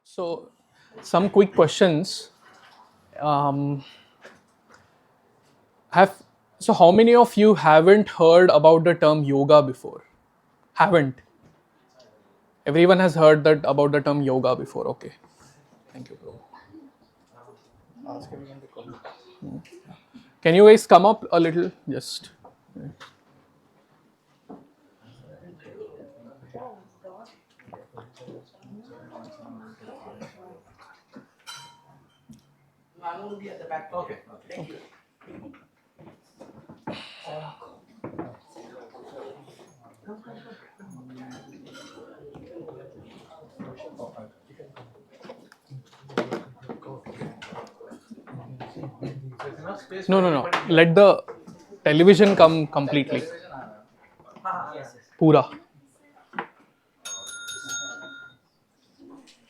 So, some quick questions. Um, have so how many of you haven't heard about the term yoga before? Haven't. Everyone has heard that about the term yoga before. Okay. Thank you, bro. Can you guys come up a little? Just. No, no, no. Let the television come completely. Pura.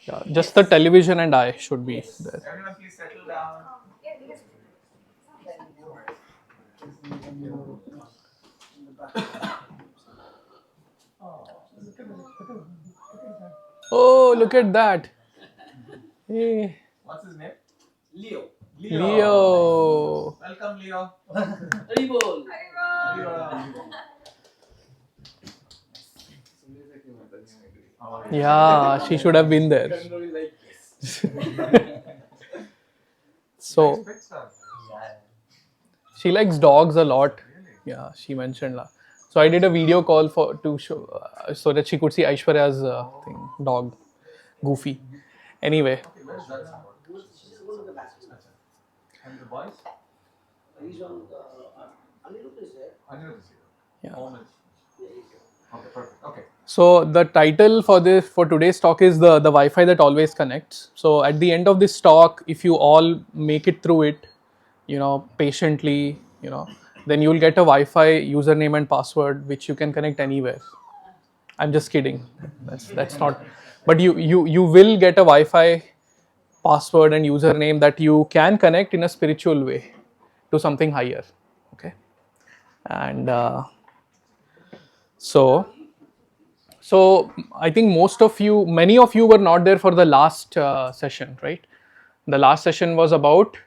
Yeah, just the television and I should be there. Everyone, please settle down. Oh, look at that. Hey, What's his name? Leo. Leo. Welcome, Leo. Haribol. Yeah, she should have been there. So, she likes dogs a lot. Yeah, she mentioned that. So I did a video call to show so that she could see Aishwarya's thing, dog, Goofy. Anyway, Where's that? And the boys? He's on Anirudh is there. Anirudh is here. yeah. Home is. Okay, perfect. Okay. So the title for today's talk is the Wi-Fi that always connects. So at the end of this talk, if you all make it through it, patiently, then you will get a Wi-Fi username and password which you can connect anywhere. I'm just kidding. That's not. But you will get a Wi-Fi password and username that you can connect in a spiritual way to something higher. Okay, and so I think many of you were not there for the last session, right? The last session was about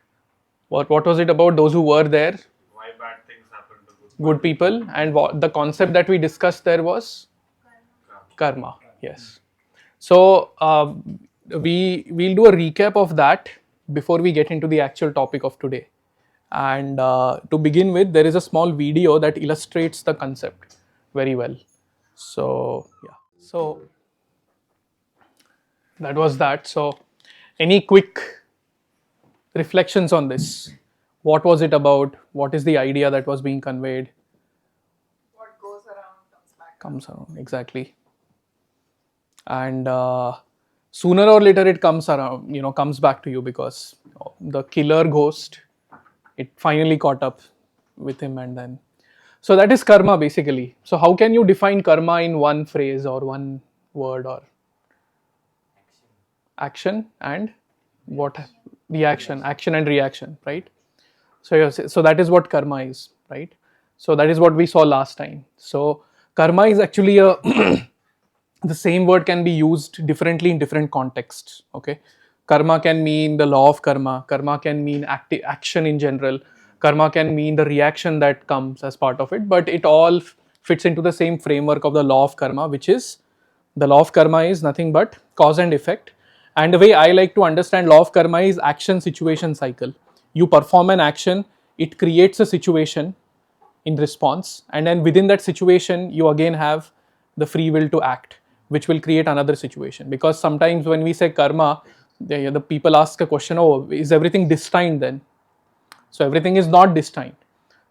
what was it about? Those who were there, Why bad things happen to good people, and the concept that we discussed there was karma. Yes. So we'll do a recap of that before we get into the actual topic of today. And to begin with, there is a small video that illustrates the concept very well. So yeah. So that was that. So any quick reflections on this? What was it about? What is the idea that was being conveyed? What goes around comes back. Comes around, exactly. And sooner or later it comes around, comes back to you because the killer ghost, it finally caught up with him, and then so that is karma basically. So how can you define karma in one phrase or one word? Or action and what? Reaction, action and reaction, right? So that is what karma is, right? So that is what we saw last time. So karma is actually a the same word can be used differently in different contexts. Okay, karma can mean the law of karma. Karma can mean action in general. Karma can mean the reaction that comes as part of it. But it all fits into the same framework of the law of karma, which is the law of karma is nothing but cause and effect. And the way I like to understand law of karma is action situation cycle. You perform an action, it creates a situation in response, and then within that situation you again have the free will to act, which will create another situation. Because sometimes when we say karma, the people ask a question, oh, is everything destined then? So everything is not destined.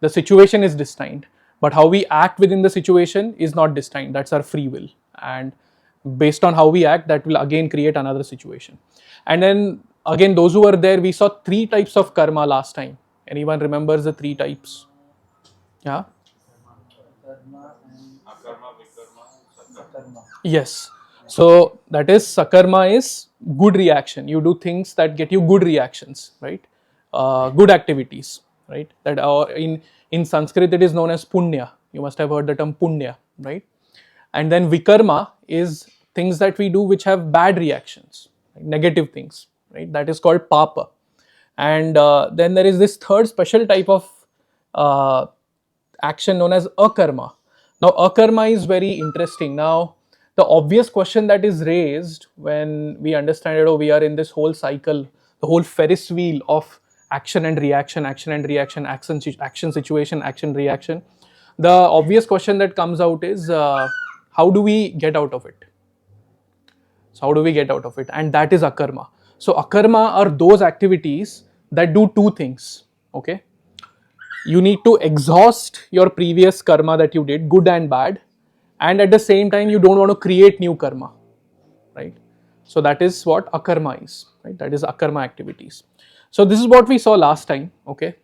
The situation is destined, but how we act within the situation is not destined. That's our free will, and based on how we act, that will again create another situation. And then again, those who were there, we saw 3 types of karma last time. Anyone remembers the 3 types? Yeah. Yes. So that is sakarma is good reaction. You do things that get you good reactions, right? Good activities, right? That are in Sanskrit it is known as punya. You must have heard the term punya, right? And then vikarma is things that we do which have bad reactions, negative things, right? That is called papa. And then there is this third special type of uh, action known as akarma. Now, akarma is very interesting. Now, the obvious question that is raised when we understand it, oh, we are in this whole cycle, the whole Ferris wheel of action and reaction, action and reaction, action situation, action reaction. The obvious question that comes out is how do we get out of it? So, how do we get out of it? And that is akarma. So, akarma are those activities that do two things. Okay, you need to exhaust your previous karma that you did, good and bad, and at the same time, you don't want to create new karma, right? So, that is what akarma is, right? That is akarma activities. So, this is what we saw last time. Okay,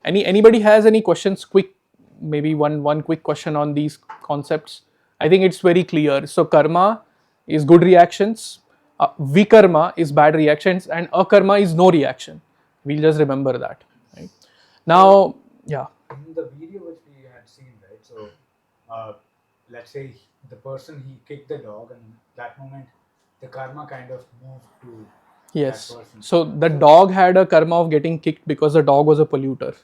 anybody has any questions? Quick, maybe one quick question on these concepts. I think it's very clear. So, karma is good reactions, vikarma is bad reactions, and akarma is no reaction. We'll just remember that. Right? Now, yeah. In the video which we had seen, right? So, let's say the person, he kicked the dog, and that moment the karma kind of moved to Yes. that person. So the dog had a karma of getting kicked because the dog was a polluter.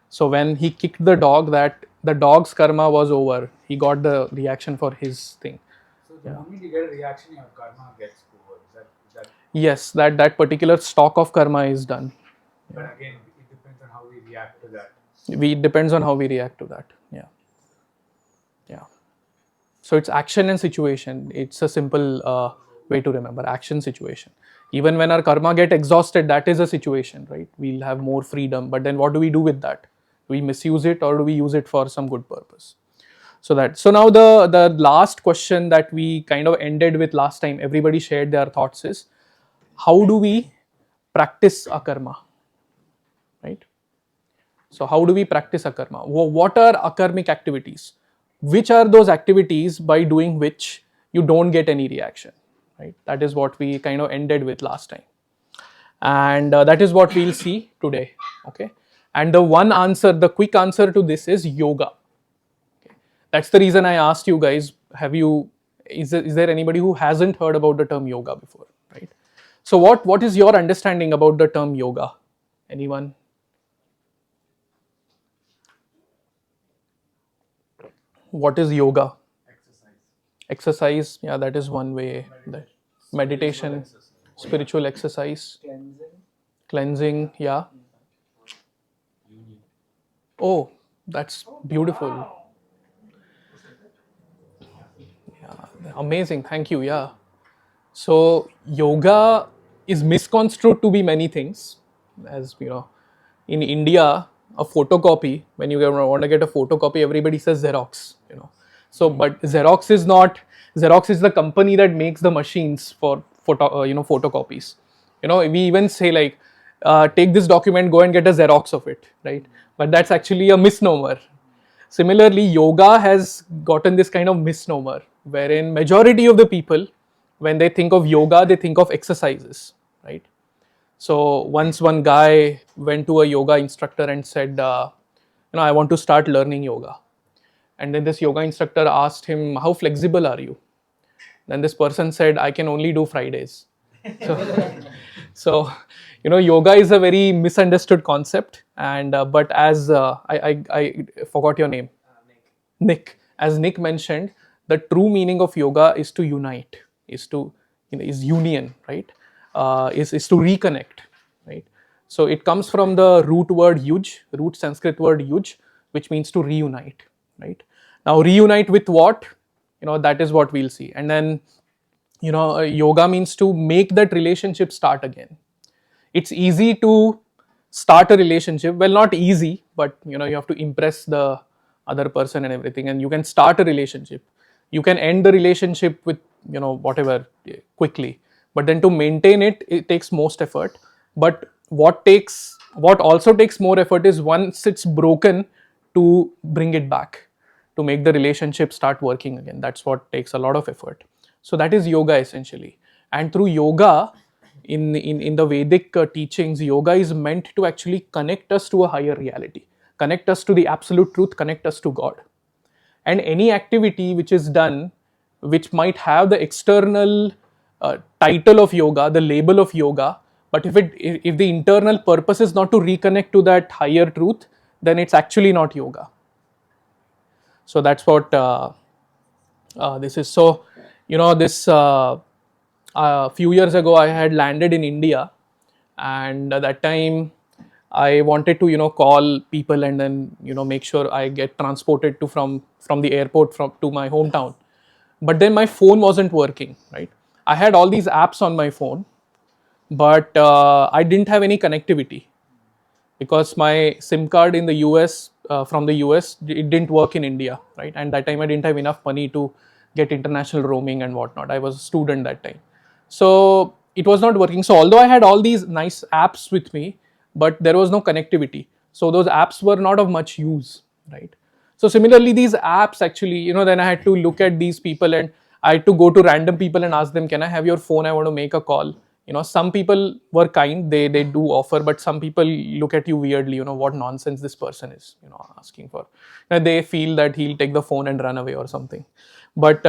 So when he kicked the dog, that the dog's karma was over. He got the reaction for his thing. So the moment you get a reaction, your karma gets over. Is that? Yes, that particular stock of karma is done. But again, it depends on how we react to that. It depends on how we react to that. Yeah. Yeah. So it's action and situation. It's a simple way to remember, action, situation. Even when our karma get exhausted, that is a situation, right? We'll have more freedom. But then what do we do with that? Do we misuse it or do we use it for some good purpose? So now the last question that we kind of ended with last time, everybody shared their thoughts, is how do we practice akarma, right? So how do we practice akarma? What are akarmic activities? Which are those activities by doing which you don't get any reaction, right? That is what we kind of ended with last time. And that is what we'll see today, okay? And the quick answer to this is yoga. Okay? That's the reason I asked you guys, is there anybody who hasn't heard about the term yoga before, right? So what is your understanding about the term yoga? Anyone? What is yoga? Exercise, yeah, that is one way. Meditation, spiritual exercise, cleansing, yeah. Oh, that's beautiful. Yeah, amazing, thank you, yeah. So yoga is misconstrued to be many things. As you know, in India, a photocopy, when you want to get a photocopy, everybody says Xerox, you know. So, but Xerox is the company that makes the machines for photocopies. You know, we even say like, take this document, go and get a Xerox of it, right? But that's actually a misnomer. Similarly, yoga has gotten this kind of misnomer, wherein majority of the people, when they think of yoga, they think of exercises, right? So once one guy went to a yoga instructor and said, I want to start learning yoga. And then this yoga instructor asked him, how flexible are you? Then this person said, I can only do Fridays. So yoga is a very misunderstood concept. And but as I forgot your name, Nick. As Nick mentioned, the true meaning of yoga is to unite, is union, right? Is to reconnect, right? So it comes from the root Sanskrit word yuj, which means to reunite, right? Now reunite with what? That is what we'll see. And then yoga means to make that relationship start again. It's easy to start a relationship, well, not easy, but you have to impress the other person and everything, and you can start a relationship. You can end the relationship with whatever quickly, but then to maintain it takes most effort. But what also takes more effort is once it's broken, to bring it back, to make the relationship start working again. That's what takes a lot of effort. So that is yoga essentially. And through yoga, in the Vedic teachings, yoga is meant to actually connect us to a higher reality, connect us to the absolute truth, connect us to God. And any activity which is done, which might have the external title of yoga, the label of yoga, but if the internal purpose is not to reconnect to that higher truth, then it's actually not yoga. So that's what this is. So this a few years ago I had landed in India, and at that time I wanted to call people and then make sure I get transported to from the airport to my hometown. But then my phone wasn't working, right? I had all these apps on my phone, but I didn't have any connectivity because my SIM card in the US, from the US, it didn't work in India, right? And that time I didn't have enough money to get international roaming and whatnot. I was a student that time, so it was not working. So although I had all these nice apps with me, but there was no connectivity. So those apps were not of much use, right? So similarly, these apps actually, then I had to look at these people and I had to go to random people and ask them, "Can I have your phone? I want to make a call." Some people were kind, they do offer, but some people look at you weirdly. What nonsense this person is, asking for. They feel that he'll take the phone and run away or something. But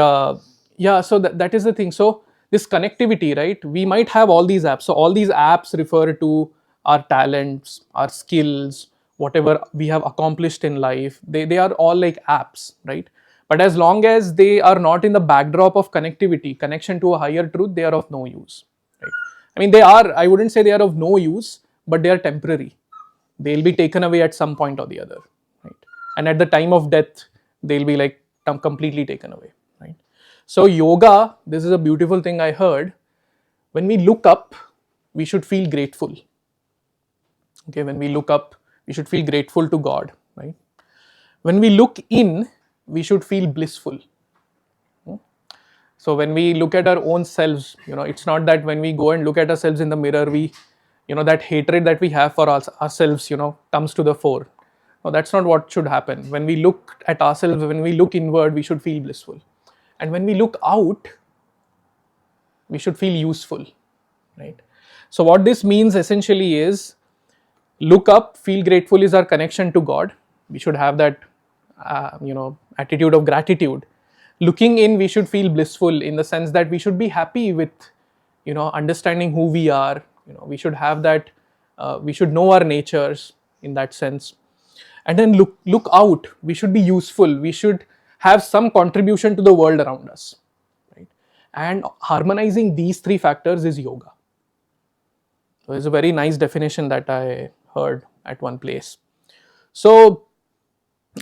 yeah, so that is the thing. So this connectivity, right? We might have all these apps. So all these apps refer to our talents, our skills, whatever we have accomplished in life. They are all like apps, right? But as long as they are not in the backdrop of connectivity, connection to a higher truth, they are of no use, right? I mean, I wouldn't say they are of no use, but they are temporary. They'll be taken away at some point or the other, right? And at the time of death, they'll be like completely taken away, right? So yoga, this is a beautiful thing I heard. When we look up, we should feel grateful. Okay, when we look up, we should feel grateful to God, right? When we look in, we should feel blissful. So when we look at our own selves, it's not that when we go and look at ourselves in the mirror, we, that hatred that we have for ourselves, comes to the fore. No, that's not what should happen. When we look at ourselves, when we look inward, we should feel blissful. And when we look out, we should feel useful, right? So what this means essentially is, look up, feel grateful is our connection to God. We should have that, attitude of gratitude. Looking in, we should feel blissful in the sense that we should be happy with, understanding who we are. We should have that. We should know our natures in that sense. And then look out. We should be useful. We should have some contribution to the world around us, right? And harmonizing these three factors is yoga. So it's a very nice definition that I heard at one place. So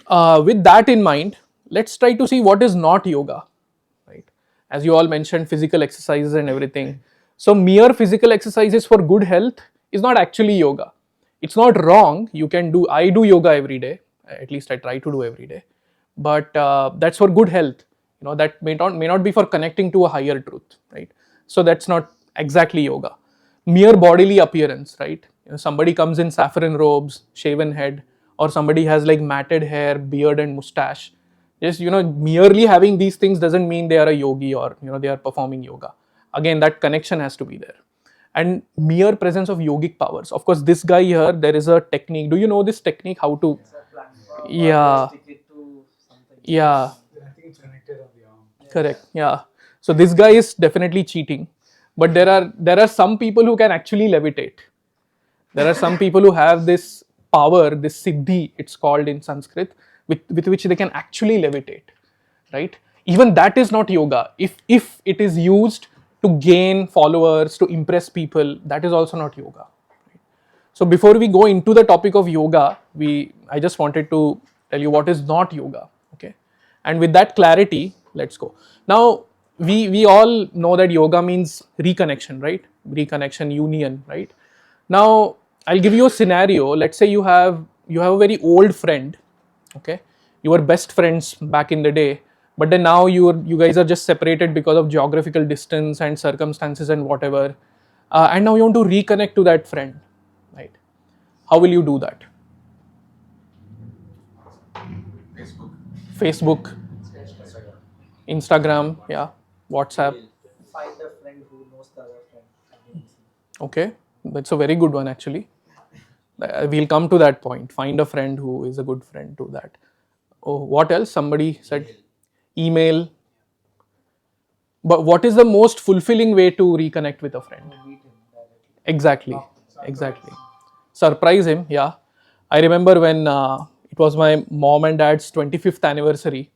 with that in mind, let's try to see what is not yoga, right? As you all mentioned, physical exercises and everything. So mere physical exercises for good health is not actually yoga. It's not wrong. I do yoga every day. At least I try to do every day. But that's for good health. That may not be for connecting to a higher truth, right? So that's not exactly yoga. Mere bodily appearance, right? Somebody comes in saffron robes, shaven head, or somebody has like matted hair, beard and mustache. Just merely having these things doesn't mean they are a yogi or they are performing yoga. Again, that connection has to be there. And mere presence of yogic powers. Of course, this guy here, there is a technique. Do you know this technique? How to? Yeah. Stick it to something. Yeah. I think it's connected on the arm. Correct. Yeah. So this guy is definitely cheating. But there are some people who can actually levitate. There are some people who have this power, this siddhi, it's called in Sanskrit, with which they can actually levitate, right? Even that is not yoga. If it is used to gain followers, to impress people, that is also not yoga. So before we go into the topic of yoga, I just wanted to tell you what is not yoga, okay? And with that clarity, let's go. Now, we all know that yoga means reconnection, right? Reconnection, union, right? Now, I'll give you a scenario. Let's say you have a very old friend, okay? You were best friends back in the day, but then now you guys are just separated because of geographical distance and circumstances and whatever. And now you want to reconnect to that friend, right? How will you do that? Facebook, Instagram, yeah, WhatsApp. Find a friend who knows the other friend. Okay, that's a very good one actually. We'll come to that point. Find a friend who is a good friend to that. Oh, what else? Somebody said email. But what is the most fulfilling way to reconnect with a friend? Meet him directly. Exactly, Surprise. exactly. Surprise him, yeah. I remember when it was my mom and dad's 25th anniversary.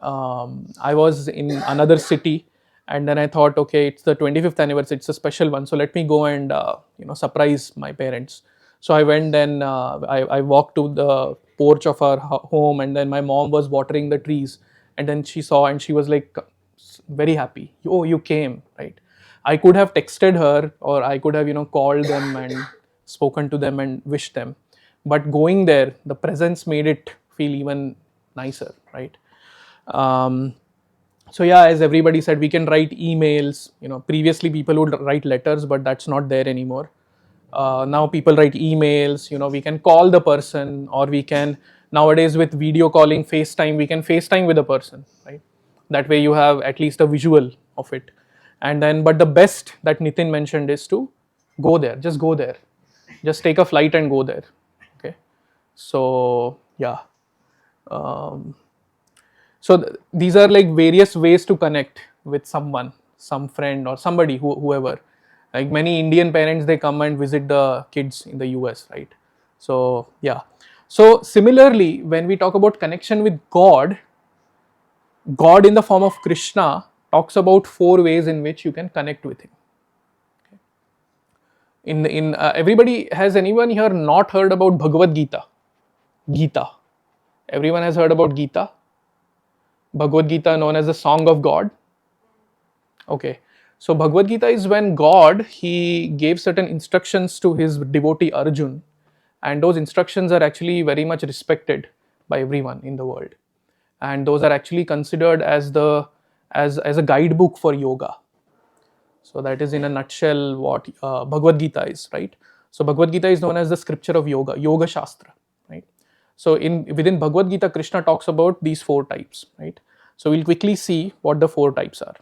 I was in another city, and then I thought, okay, it's the 25th anniversary, it's a special one, so let me go and surprise my parents. So I went and I walked to the porch of our home, and then my mom was watering the trees, and then she saw and she was like very happy. Oh, you came, right? I could have texted her, or I could have called them and spoken to them and wished them, but going there, the presence made it feel even nicer, right? um, so yeah, as everybody said, we can write emails. Previously people would write letters, but that's not there anymore. Now people write emails. We can call the person, or we can, nowadays with video calling, FaceTime, we can FaceTime with a person, right? That way you have at least a visual of it. And then, but the best that Nitin mentioned is to go there. Just go there. Just take a flight and go there. Okay. So yeah. Um, so these are like various ways to connect with someone, some friend or somebody, whoever. Like many Indian parents, they come and visit the kids in the US, right? So yeah. So similarly, when we talk about connection with God, God in the form of Krishna talks about 4 ways in which you can connect with him. In everybody, has anyone here not heard about Bhagavad Gita? Gita. Everyone has heard about Gita. Bhagavad Gita, known as the Song of God. Okay, so Bhagavad Gita is when God, he gave certain instructions to his devotee Arjun, and those instructions are actually very much respected by everyone in the world, and those are actually considered as the as a guidebook for yoga. So that is in a nutshell what Bhagavad Gita is, right? So Bhagavad Gita is known as the scripture of yoga, Yoga Shastra, right? So within Bhagavad Gita, Krishna talks about these 4 types, right? So we'll quickly see what the 4 types are.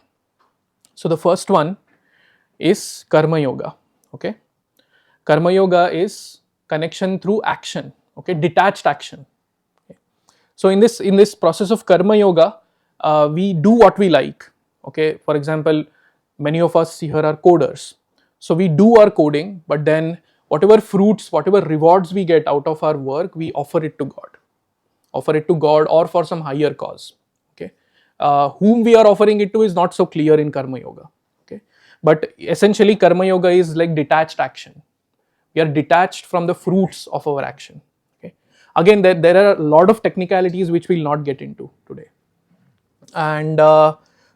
So the first one is Karma Yoga. Okay, Karma Yoga is connection through action. Okay, detached action. Okay. So in this process of Karma Yoga, we do what we like. Okay, for example, many of us here are coders. So we do our coding, but then whatever fruits, whatever rewards we get out of our work, we offer it to God. Offer it to God or for some higher cause. Okay, whom we are offering it to is not so clear in Karma Yoga. Okay, but essentially Karma Yoga is like detached action. We are detached from the fruits of our action. Okay, again there are a lot of technicalities which we'll not get into today. And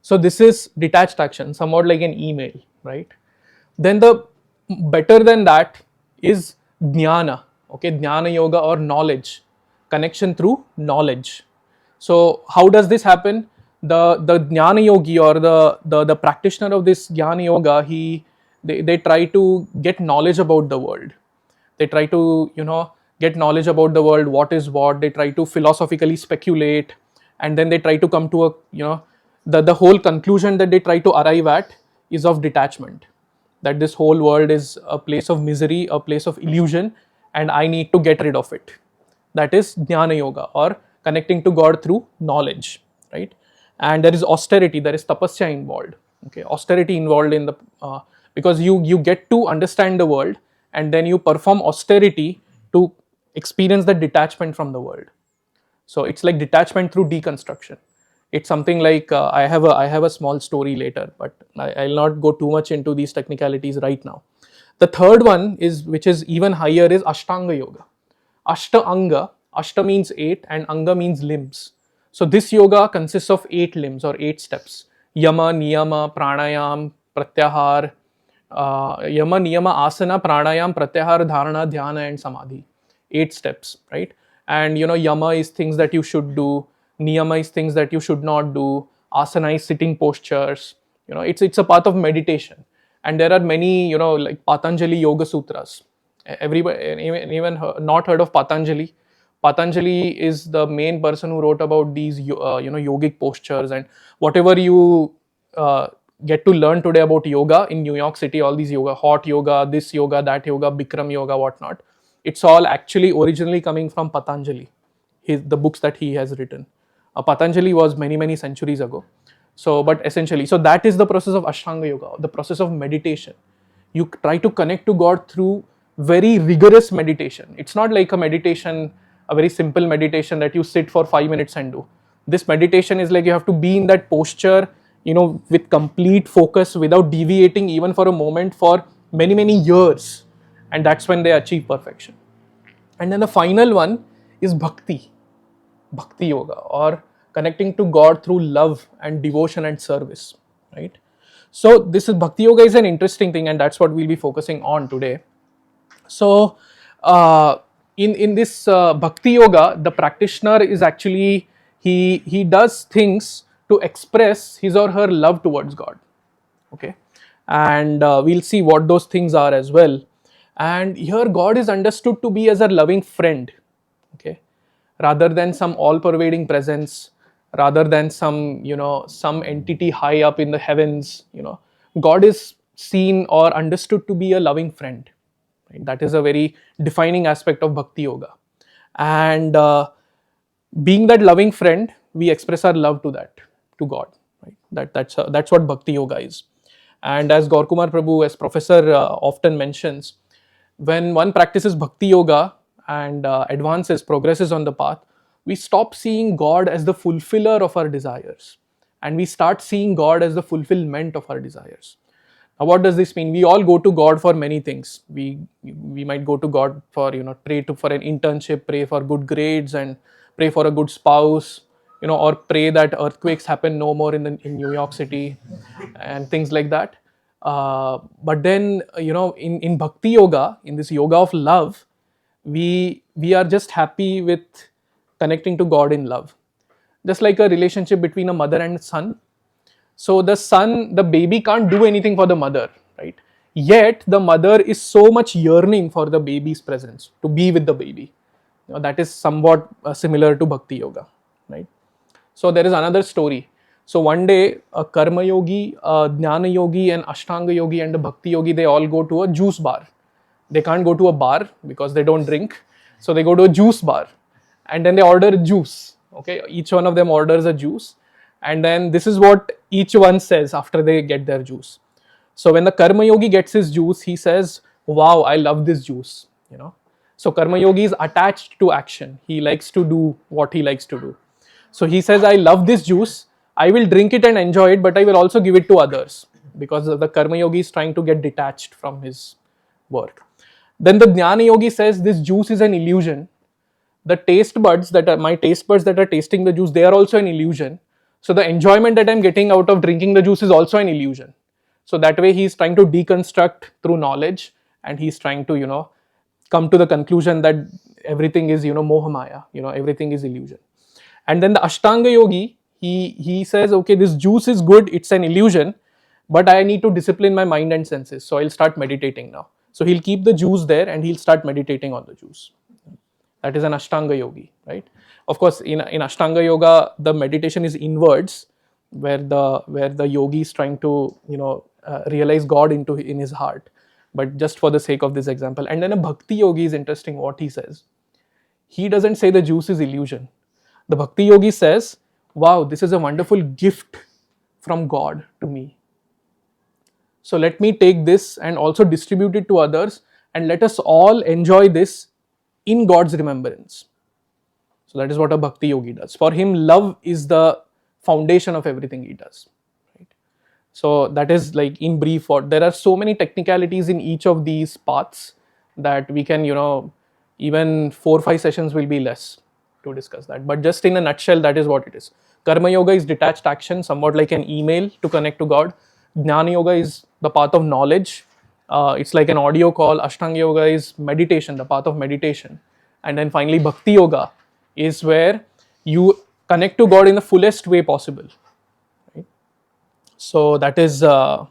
so this is detached action, somewhat like an email, right? Then the better than that is jnana. Okay, jnana yoga or knowledge, connection through knowledge. So how does this happen? The jnana yogi, or the practitioner of this jnana yoga, they try to get knowledge about the world. They try to get knowledge about the world, what is what. They try to philosophically speculate, and then they try to come to a the whole conclusion that they try to arrive at is of detachment, that this whole world is a place of misery, a place of illusion, and I need to get rid of it. That is jnana yoga, or connecting to God through knowledge, right? And there is austerity, there is tapasya involved. Okay, austerity involved in the because you get to understand the world, and then you perform austerity to experience the detachment from the world. So it's like detachment through deconstruction. It's something like I have a small story later, but I'll not go too much into these technicalities right now. The third one is, which is even higher, is Ashtanga yoga. Ashta means 8 and Anga means limbs. So this yoga consists of 8 limbs or 8 steps: Yama, Niyama, Pranayam, Pratyahar, Yama, Niyama, Asana, Pranayam, Pratyahar, Dharana, Dhyana, and Samadhi. 8 steps, right? And Yama is things that you should do, Niyama is things that you should not do, Asana is sitting postures. It's a path of meditation, and there are many like Patanjali Yoga Sutras. Everybody even not heard of Patanjali? Patanjali is the main person who wrote about these yogic postures, and whatever you get to learn today about yoga in New York City, all these yoga, hot yoga, this yoga, that yoga, Bikram yoga, whatnot, it's all actually originally coming from Patanjali, the books that he has written. Patanjali was many centuries ago. So, but essentially, so that is the process of Ashtanga Yoga, the process of meditation. You try to connect to God through very rigorous meditation. It's not like a meditation, a very simple meditation that you sit for 5 minutes and do. This meditation is like you have to be in that posture, with complete focus without deviating even for a moment for many, many years. And that's when they achieve perfection. And then the final one is bhakti yoga, or connecting to God through love and devotion and service, right? So this is bhakti yoga is an interesting thing, and that's what we'll be focusing on today. So in this bhakti yoga, the practitioner is actually he does things to express his or her love towards God, okay, and we'll see what those things are as well. And here God is understood to be as a loving friend, okay, rather than some all-pervading presence, rather than some entity high up in the heavens. God is seen or understood to be a loving friend. Right? That is a very defining aspect of Bhakti Yoga. And being that loving friend, we express our love to God. Right? That's what Bhakti Yoga is. And as Gaurakumar Prabhu, as professor, often mentions, when one practices Bhakti Yoga and advances, progresses on the path, we stop seeing God as the fulfiller of our desires, and we start seeing God as the fulfillment of our desires. Now, what does this mean? We all go to God for many things. We might go to God for for an internship, pray for good grades, and pray for a good spouse, or pray that earthquakes happen no more in New York City, and things like that. But then in Bhakti Yoga, in this yoga of love, we are just happy with connecting to God in love, just like a relationship between a mother and son. So the baby can't do anything for the mother, right? Yet the mother is so much yearning for the baby's presence, to be with the baby. That is somewhat similar to Bhakti Yoga, right? So there is another story. So one day, a Karma Yogi, a Jnana Yogi, an Ashtanga Yogi, and a Bhakti Yogi, they all go to a juice bar. They can't go to a bar because they don't drink. So they go to a juice bar, and then they order juice. Okay, each one of them orders a juice, and then this is what each one says after they get their juice. So when the Karma Yogi gets his juice, he says, "Wow, I love this juice." So Karma Yogi is attached to action. He likes to do what he likes to do. So he says, "I love this juice. I will drink it and enjoy it, but I will also give it to others," because the Karma Yogi is trying to get detached from his work. Then the Jnana Yogi says, "This juice is an illusion. The taste buds that are my taste buds that are tasting the juice, they are also an illusion. So the enjoyment that I'm getting out of drinking the juice is also an illusion." So that way he's trying to deconstruct through knowledge, and he's trying to come to the conclusion that everything is mohamaya, everything is illusion. And then the Ashtanga Yogi, he says, "Okay, this juice is good, it's an illusion, but I need to discipline my mind and senses, so I'll start meditating now." So he'll keep the juice there and he'll start meditating on the juice. That is an Ashtanga Yogi, right? Of course, in Ashtanga Yoga, the meditation is inwards, where the yogi is trying to realize God in his heart. But just for the sake of this example, and then a Bhakti Yogi is interesting. What he says, he doesn't say the juice is illusion. The Bhakti Yogi says, "Wow, this is a wonderful gift from God to me. So let me take this and also distribute it to others, and let us all enjoy this in God's remembrance." So that is what a Bhakti Yogi does. For him, love is the foundation of everything he does. Right? So that is like in brief. What there are so many technicalities in each of these paths that we can, even 4-5 sessions will be less to discuss that. But just in a nutshell, that is what it is. Karma Yoga is detached action, somewhat like an email to connect to God. Jnana Yoga is the path of knowledge. It's like an audio call. Ashtanga Yoga is meditation, the path of meditation. And then finally, Bhakti Yoga is where you connect to God in the fullest way possible. Right? So that is what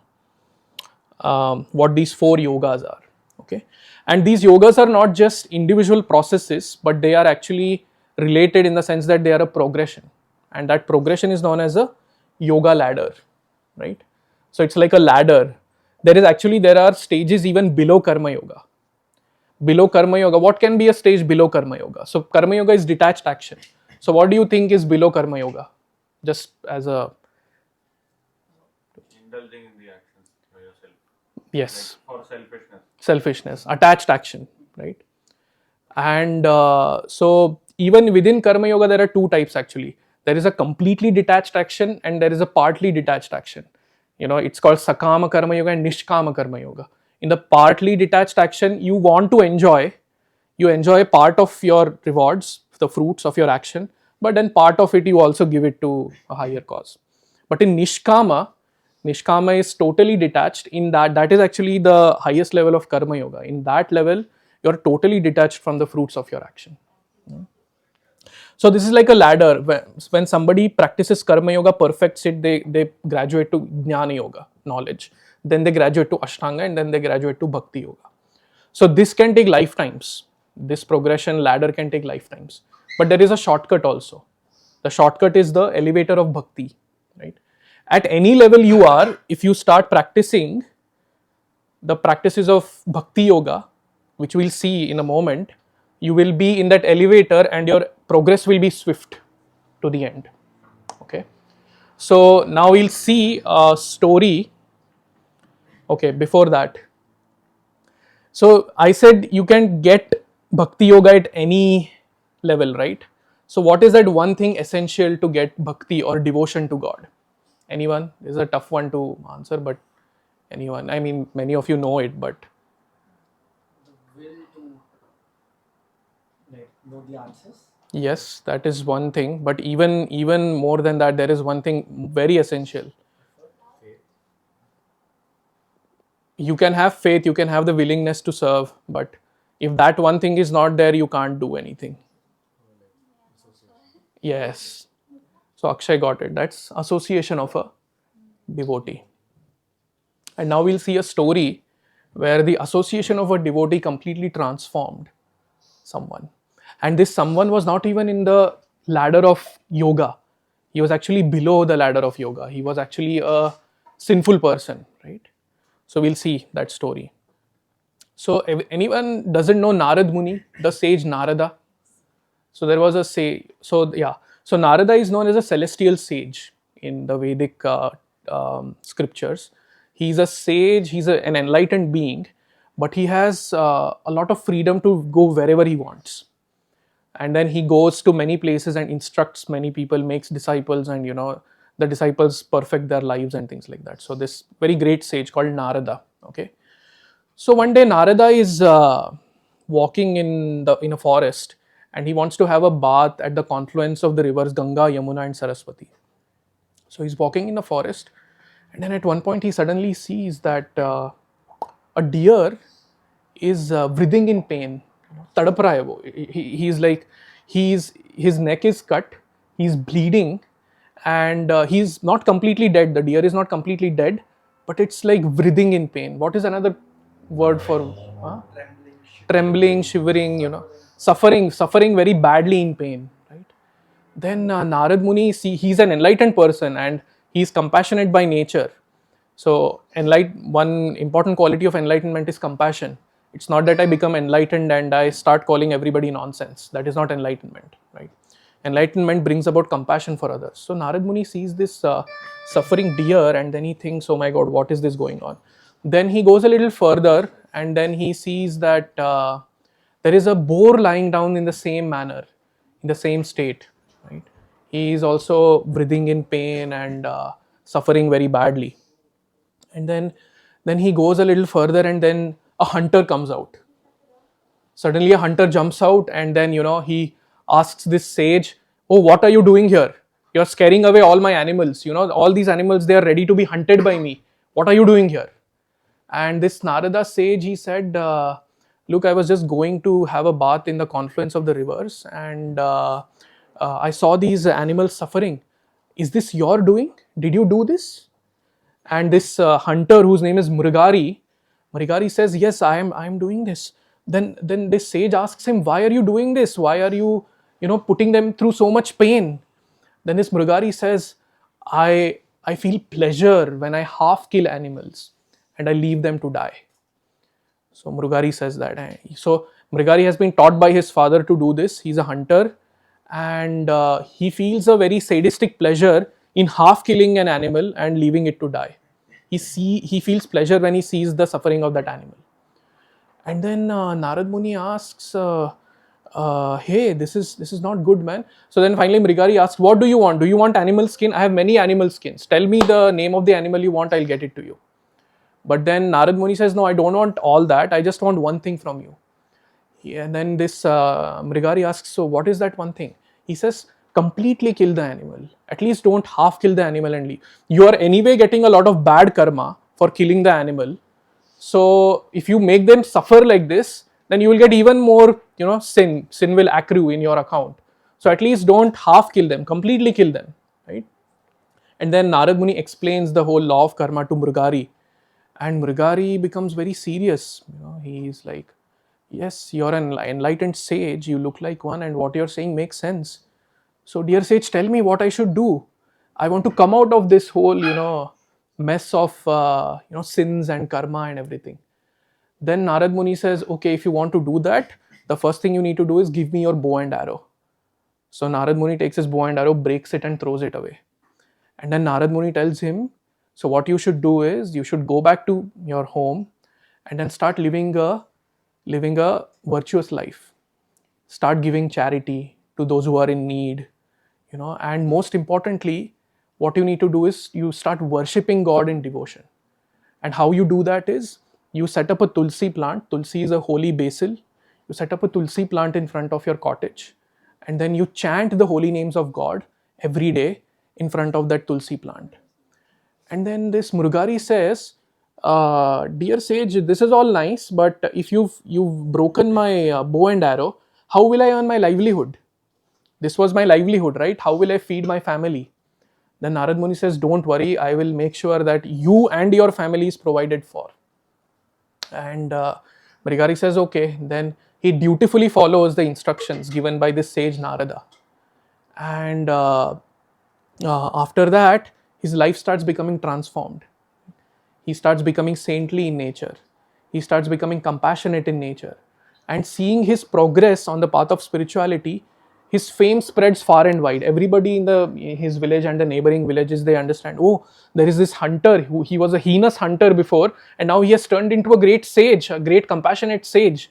these 4 yogas are. Okay, and these yogas are not just individual processes, but they are actually related in the sense that they are a progression, and that progression is known as a yoga ladder. Right? So it's like a ladder. There are stages even below Karma Yoga. Below Karma Yoga, what can be a stage below Karma Yoga? So Karma Yoga is detached action. So what do you think is below Karma Yoga? Just as a for yourself. Yes. Like for Selfishness, attached action, right? And so even within karma yoga there are two types actually. There is a completely detached action and there is a partly detached action. It's called sakama karma yoga and nishkama karma yoga. In the partly detached action, you want to enjoy, you enjoy part of your rewards, the fruits of your action, but then part of it you also give it to a higher cause. But in nishkama is totally detached. In that is actually the highest level of karma yoga. In that level, you're totally detached from the fruits of your action. So this is like a ladder. When somebody practices karma yoga, perfects it, they graduate to jnana yoga, knowledge. Then they graduate to ashtanga and then they graduate to bhakti yoga. So this can take lifetimes. This progression ladder can take lifetimes. But there is a shortcut also. The shortcut is the elevator of bhakti, right? At any level you are, if you start practicing the practices of bhakti yoga, which we'll see in a moment, you will be in that elevator and your progress will be swift to the end. Okay. So now we'll see a story. Okay, before that. So I said you can get bhakti yoga at any level, right? So what is that one thing essential to get bhakti or devotion to God? Anyone? This is a tough one to answer, but anyone? I mean, many of you know it, but The will to like know the answers. yes, that is one thing. But even more than that, there is one thing very essential. Faith. You can have faith, you can have the willingness to serve, but if that one thing is not there, you can't do anything. Yes. So Akshay got it. That's association of a devotee. And now we'll see a story where the association of a devotee completely transformed someone. And this someone was not even in the ladder of yoga. He was actually below the ladder of yoga. He was actually a sinful person, right? So we'll see that story. So if anyone doesn't know Narad Muni, the sage Narada. So there was a sage. So yeah. So Narada is known as a celestial sage in the Vedic scriptures. He's a sage. He's an enlightened being, but he has a lot of freedom to go wherever he wants. And then he goes to many places and instructs many people, makes disciples, and the disciples perfect their lives and things like that. So this very great sage called Narada. Okay. So one day Narada is walking in a forest, and he wants to have a bath at the confluence of the rivers Ganga, Yamuna, and Saraswati. So he's walking in the forest, and then at one point he suddenly sees that a deer is writhing in pain. तड़प रहा है वो. He's like, his neck is cut, he's bleeding, and he's not completely dead. The deer is not completely dead, but it's like writhing in pain. What is another word for trembling, shivering, suffering very badly in pain, right? Then Narad Muni, he's an enlightened person and he's compassionate by nature. So, one important quality of enlightenment is compassion. It's not that I become enlightened and I start calling everybody nonsense. That is not enlightenment, right? Enlightenment brings about compassion for others. So Narad Muni sees this suffering deer and then he thinks, oh my god, what is this going on? Then he goes a little further and then he sees that there is a boar lying down in the same manner, in the same state, right? He is also breathing in pain and suffering very badly. And then he goes a little further and then a hunter comes out. Suddenly a hunter jumps out and then he asks this sage, oh, what are you doing here? You're scaring away all my animals. All these animals, they are ready to be hunted by me. What are you doing here? And this Narada sage, he said, look, I was just going to have a bath in the confluence of the rivers and I saw these animals suffering. Is this your doing? Did you do this? And this hunter, whose name is Mrigari says, yes, I am doing this. Then this sage asks him, why are you doing this? Why are you putting them through so much pain? Then this Mrigari says, I feel pleasure when I half kill animals and I leave them to die. So Mrigari says that. So Mrigari has been taught by his father to do this. He's a hunter and he feels a very sadistic pleasure in half killing an animal and leaving it to die. he feels pleasure when he sees the suffering of that animal. And then Narad Muni asks, hey, this is not good, man. So then finally Mrigari asks, what do you want? Do you want animal skin? I have many animal skins. Tell me the name of the animal you want, I'll get it to you. But then Narad Muni says, no, I don't want all that. I just want one thing from you. And then this Mrigari asks, so what is that one thing? He says, completely kill the animal. At least don't half kill the animal and leave. You are anyway getting a lot of bad karma for killing the animal. So if you make them suffer like this, then you will get even more, sin. Sin will accrue in your account. So at least don't half kill them, completely kill them, right? And then Narad Muni explains the whole law of karma to Mrigari. And Mrigari becomes very serious. He's like, yes, you're an enlightened sage, you look like one, and what you're saying makes sense. So, dear sage, tell me what I should do. I want to come out of this whole, mess of, sins and karma and everything. Then Narad Muni says, okay, if you want to do that, the first thing you need to do is give me your bow and arrow. So, Narad Muni takes his bow and arrow, breaks it, and throws it away. And then Narad Muni tells him, so what you should do is you should go back to your home and then start living a virtuous life. Start giving charity to those who are in need, and most importantly, what you need to do is you start worshipping God in devotion. And how you do that is you set up a tulsi plant. Tulsi is a holy basil. You set up a tulsi plant in front of your cottage, and then you chant the holy names of God every day in front of that tulsi plant. And then this Mrigari says, dear sage, this is all nice, but if you've broken my bow and arrow, how will I earn my livelihood? This was my livelihood, right? How will I feed my family? Then Narad Muni says, don't worry, I will make sure that you and your family is provided for. And Mrigari says, okay. Then he dutifully follows the instructions given by this sage Narada. And after that, his life starts becoming transformed. He starts becoming saintly in nature. He starts becoming compassionate in nature. And seeing his progress on the path of spirituality, his fame spreads far and wide. Everybody in his village and the neighboring villages, they understand, oh, there is this hunter who he was a heinous hunter before, and now he has turned into a great sage, a great compassionate sage.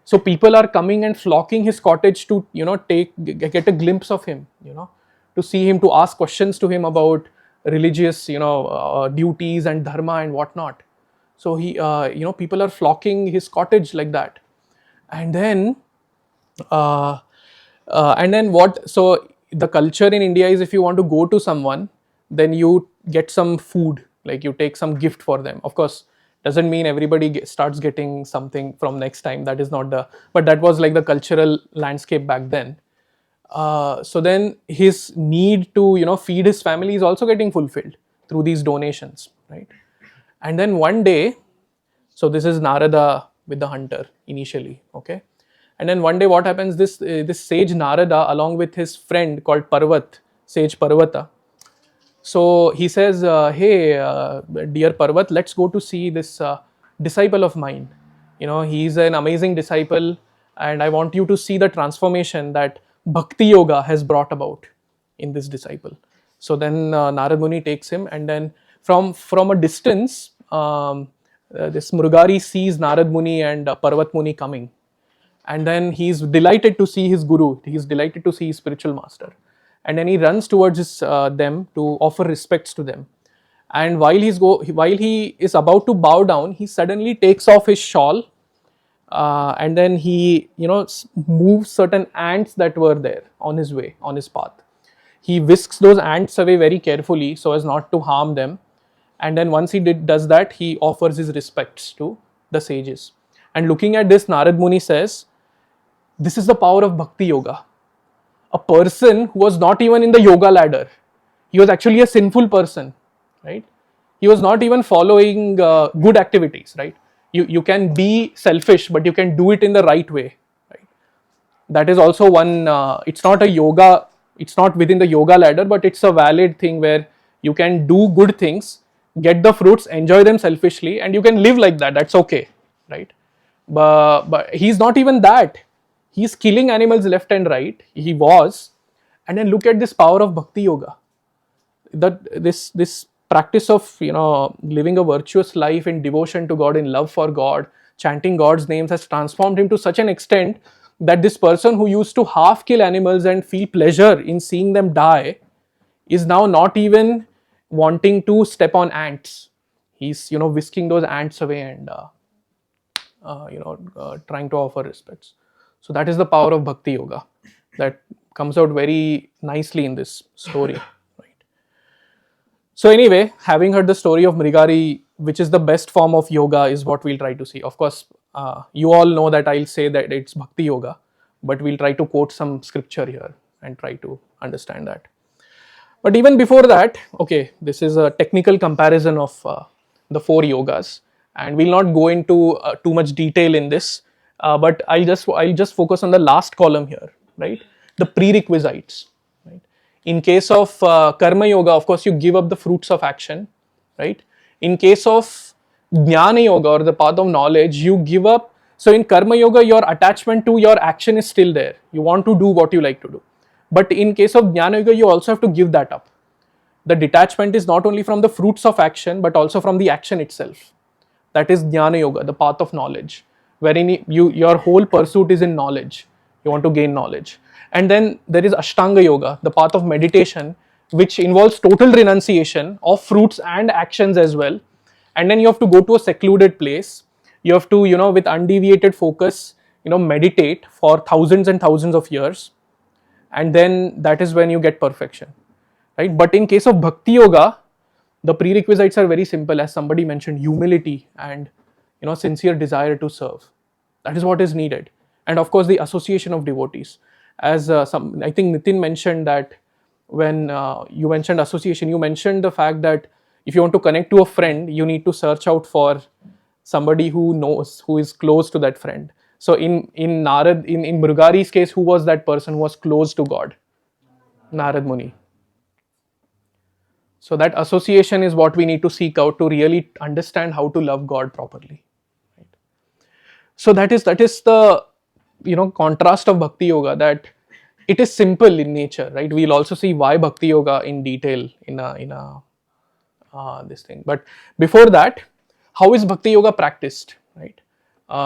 So people are coming and flocking his cottage to get a glimpse of him, to see him, to ask questions to him about religious duties and dharma and whatnot. So he people are flocking his cottage like that. And then what, so the culture in India is, if you want to go to someone, then you get some food, like you take some gift for them. Of course, doesn't mean everybody starts getting something from next time. That is not but that was like the cultural landscape back then. So then his need to feed his family is also getting fulfilled through these donations, right? And then one day, so this is Narada with the hunter initially, okay? And then one day what happens, this sage Narada along with his friend called Parvat, sage Parvata. So he says, hey, dear Parvat, let's go to see this disciple of mine. He's an amazing disciple, and I want you to see the transformation that Bhakti Yoga has brought about in this disciple. So then Narad Muni takes him, and then from a distance, this Mrigari sees Narad Muni and Parvat Muni coming. And then he's delighted to see his guru, he's delighted to see his spiritual master. And then he runs towards them to offer respects to them. And while he is about to bow down, he suddenly takes off his shawl, and then he moves certain ants that were there on his way, on his path. He whisks those ants away very carefully so as not to harm them. And then once he does that, he offers his respects to the sages. And looking at this, Narad Muni says, this is the power of Bhakti Yoga. A person who was not even in the yoga ladder, he was actually a sinful person, right? He was not even following good activities, right? You can be selfish, but you can do it in the right way, right? That is also one, it's not within the yoga ladder, but it's a valid thing where you can do good things, get the fruits, enjoy them selfishly, and you can live like that. That's okay, right? But he's not even that. He's killing animals left and right. And then look at this power of Bhakti Yoga. This practice of living a virtuous life in devotion to God, in love for God, chanting God's names, has transformed him to such an extent that this person who used to half kill animals and feel pleasure in seeing them die is now not even wanting to step on ants. He's whisking those ants away and trying to offer respects. So that is the power of bhakti yoga that comes out very nicely in this story. Right. So anyway, having heard the story of Mrigari, which is the best form of yoga, is what we'll try to see. Of course, you all know that I'll say that it's bhakti yoga, but we'll try to quote some scripture here and try to understand that. But even before that, okay, this is a technical comparison of the 4 yogas, and we'll not go into too much detail in this. But I'll just focus on the last column here, right? The prerequisites. Right? In case of karma yoga, of course, you give up the fruits of action, right? In case of jnana yoga or the path of knowledge, you give up. So in karma yoga, your attachment to your action is still there. You want to do what you like to do. But in case of jnana yoga, you also have to give that up. The detachment is not only from the fruits of action, but also from the action itself. That is jnana yoga, the path of knowledge, wherein your whole pursuit is in knowledge. You want to gain knowledge. And then there is ashtanga yoga, the path of meditation, which involves total renunciation of fruits and actions as well. And then you have to go to a secluded place. You have to, with undeviated focus, meditate for thousands and thousands of years. And then that is when you get perfection, right? But in case of bhakti yoga, the prerequisites are very simple, as somebody mentioned: humility and sincere desire to serve. That is what is needed. And of course the association of devotees, as I think Nitin mentioned that when you mentioned association, you mentioned the fact that if you want to connect to a friend, you need to search out for somebody who knows, who is close to that friend. So in Narad, in Mrigari's case, who was that person who was close to God? Narad Muni. So that association is what we need to seek out to really understand how to love God properly. Right? So that is the contrast of bhakti yoga, that it is simple in nature, right? We'll also see why bhakti yoga in detail in a this thing. But before that, how is bhakti yoga practiced, right?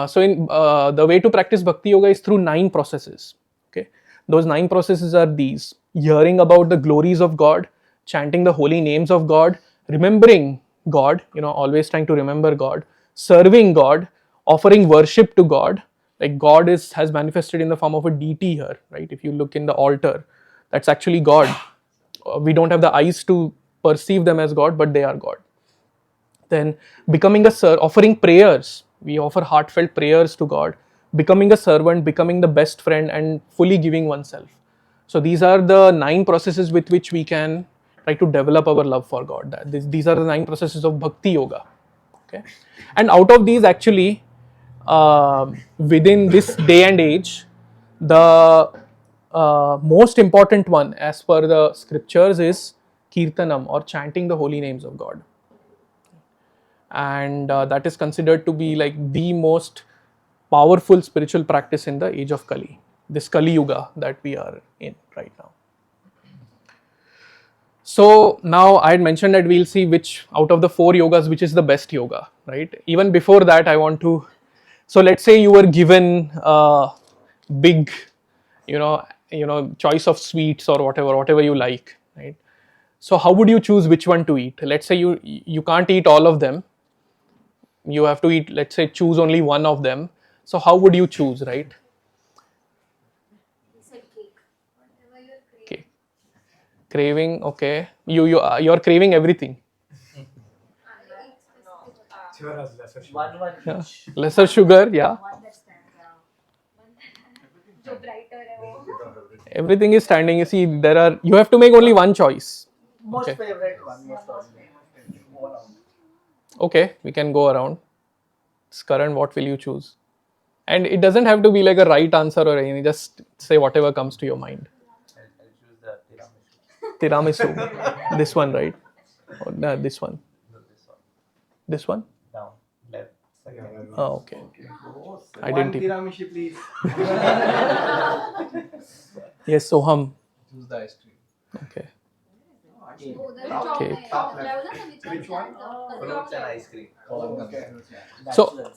So in the way to practice bhakti yoga is through 9 processes. Okay, those 9 processes are these: hearing about the glories of God, chanting the holy names of God, remembering God, always trying to remember God, serving God, offering worship to God. Like God has manifested in the form of a deity here, right? If you look in the altar, that's actually God. We don't have the eyes to perceive them as God, but they are God. Then becoming offering prayers. We offer heartfelt prayers to God, becoming a servant, becoming the best friend, and fully giving oneself. So these are the 9 processes with which we can try to develop our love for God. These are the 9 processes of bhakti yoga. Okay, and out of these, actually, within this day and age, the most important one, as per the scriptures, is kirtanam, or chanting the holy names of God. And that is considered to be like the most powerful spiritual practice in the age of Kali, this Kali Yuga that we are in right now. So now I had mentioned that we'll see which out of the 4 yogas, which is the best yoga, right? Even before that, I want to, so let's say you were given a big, choice of sweets or whatever you like, right? So how would you choose which one to eat? Let's say you can't eat all of them. You have to eat, let's say, choose only one of them. So how would you choose, right? He said cake. Whatever you're craving. Okay. Craving, okay. You're craving everything. Sure as lesser sugar. One Yeah. each. Lesser sugar, yeah. One that stands out. जो brighter है वो. Everything is standing. You see, you have to make only one choice. Most Okay. favorite one. Most favorite. Go around. Okay, we can go around. Karan, what will you choose? And it doesn't have to be like a right answer or anything. Just say whatever comes to your mind. I'll choose the tiramisu. Tiramisu. This one, right? Or, no, this one. No, this one. This one? Down. Left. Second. Oh, okay. I One didn't. tiramisu, please. Yes, Soham. Choose the ice cream. Okay. I Cake. Which one? Fruits and ice cream. So,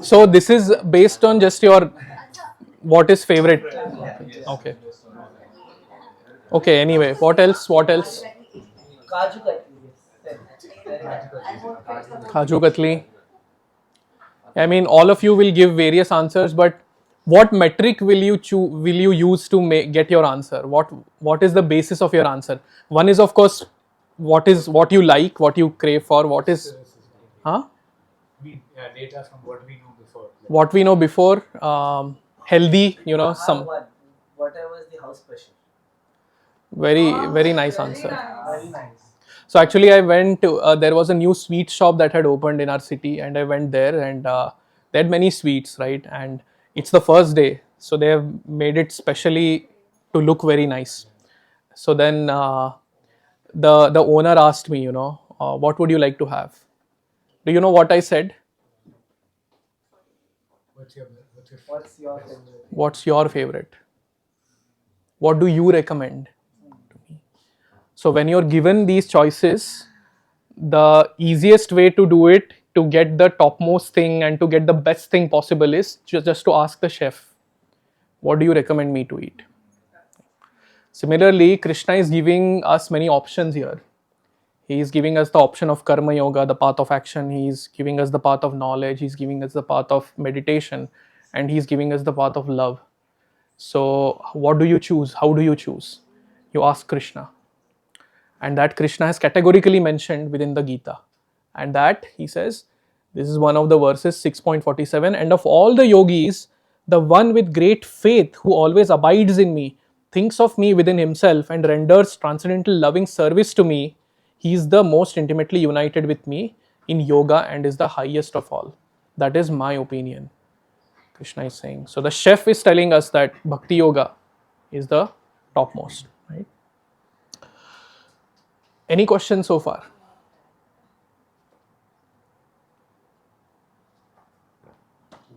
so this is based on just your what is favorite. Okay. Okay. Anyway, what else? What else? Kaju Katli. Kaju Katli. I mean, all of you will give various answers, but what metric will you will you use to get your answer? What is the basis of your answer? One is of course what you like, what you crave for. What is, huh? Data from what we know before. What we know before, healthy. You know, some Whatever is the house special. very nice Very answer. nice. Very nice. So actually, I went to there was a new sweet shop that had opened in our city, and I went there, and they had many sweets, right? And it's the first day, so they have made it specially to look very nice. So then the owner asked me, what would you like to have? Do you know what I said? What's your What's your favorite? What's your favorite? What do you recommend? So when you're given these choices, the easiest way to do it to get the topmost thing and to get the best thing possible is just to ask the chef, what do you recommend me to eat? Similarly, Krishna is giving us many options here. He is giving us the option of karma yoga, the path of action. He is giving us the path of knowledge. He's giving us the path of meditation, and he's giving us the path of love. So what do you choose? How do you choose? You ask Krishna. And that Krishna has categorically mentioned within the Gita. And that he says, this is one of the verses 6.47, and of all the yogis, the one with great faith who always abides in me, thinks of me within himself and renders transcendental loving service to me, he is the most intimately united with me in yoga and is the highest of all. That is my opinion, Krishna is saying. So the chef is telling us that Bhakti Yoga is the topmost, right? Any questions so far?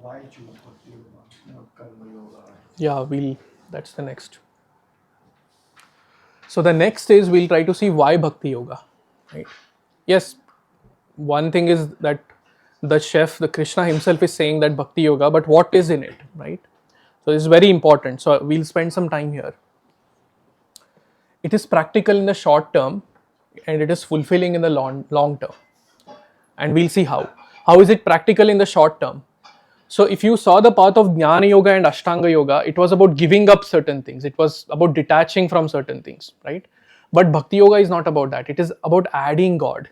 Why choose Bhakti Yoga, not Karma Yoga? Yeah, that's the next. So the next is we'll try to see why Bhakti Yoga, right? Yes, one thing is that the chef, the Krishna himself is saying that Bhakti Yoga, but what is in it, right? So this is very important. So we'll spend some time here. It is practical in the short term and it is fulfilling in the long term. And we'll see how. How is it practical in the short term? So if you saw the path of Jnana Yoga and Ashtanga Yoga, it was about giving up certain things. It was about detaching from certain things, right? But Bhakti Yoga is not about that. It is about adding God.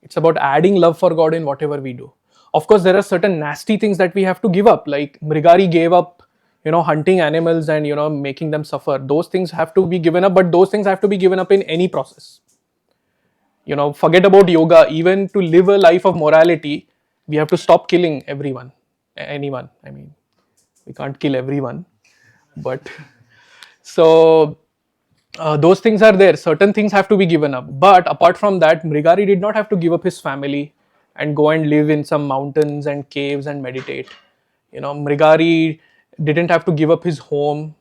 It's about adding love for God in whatever we do. Of course, there are certain nasty things that we have to give up. Like Mrigari gave up, hunting animals and, making them suffer. Those things have to be given up, but those things have to be given up in any process. Forget about yoga. Even to live a life of morality, we have to stop killing anyone. I mean, we can't kill everyone, but so those things are there. Certain things have to be given up. But apart from that, Mrigari did not have to give up his family and go and live in some mountains and caves and meditate. Mrigari didn't have to give up his home.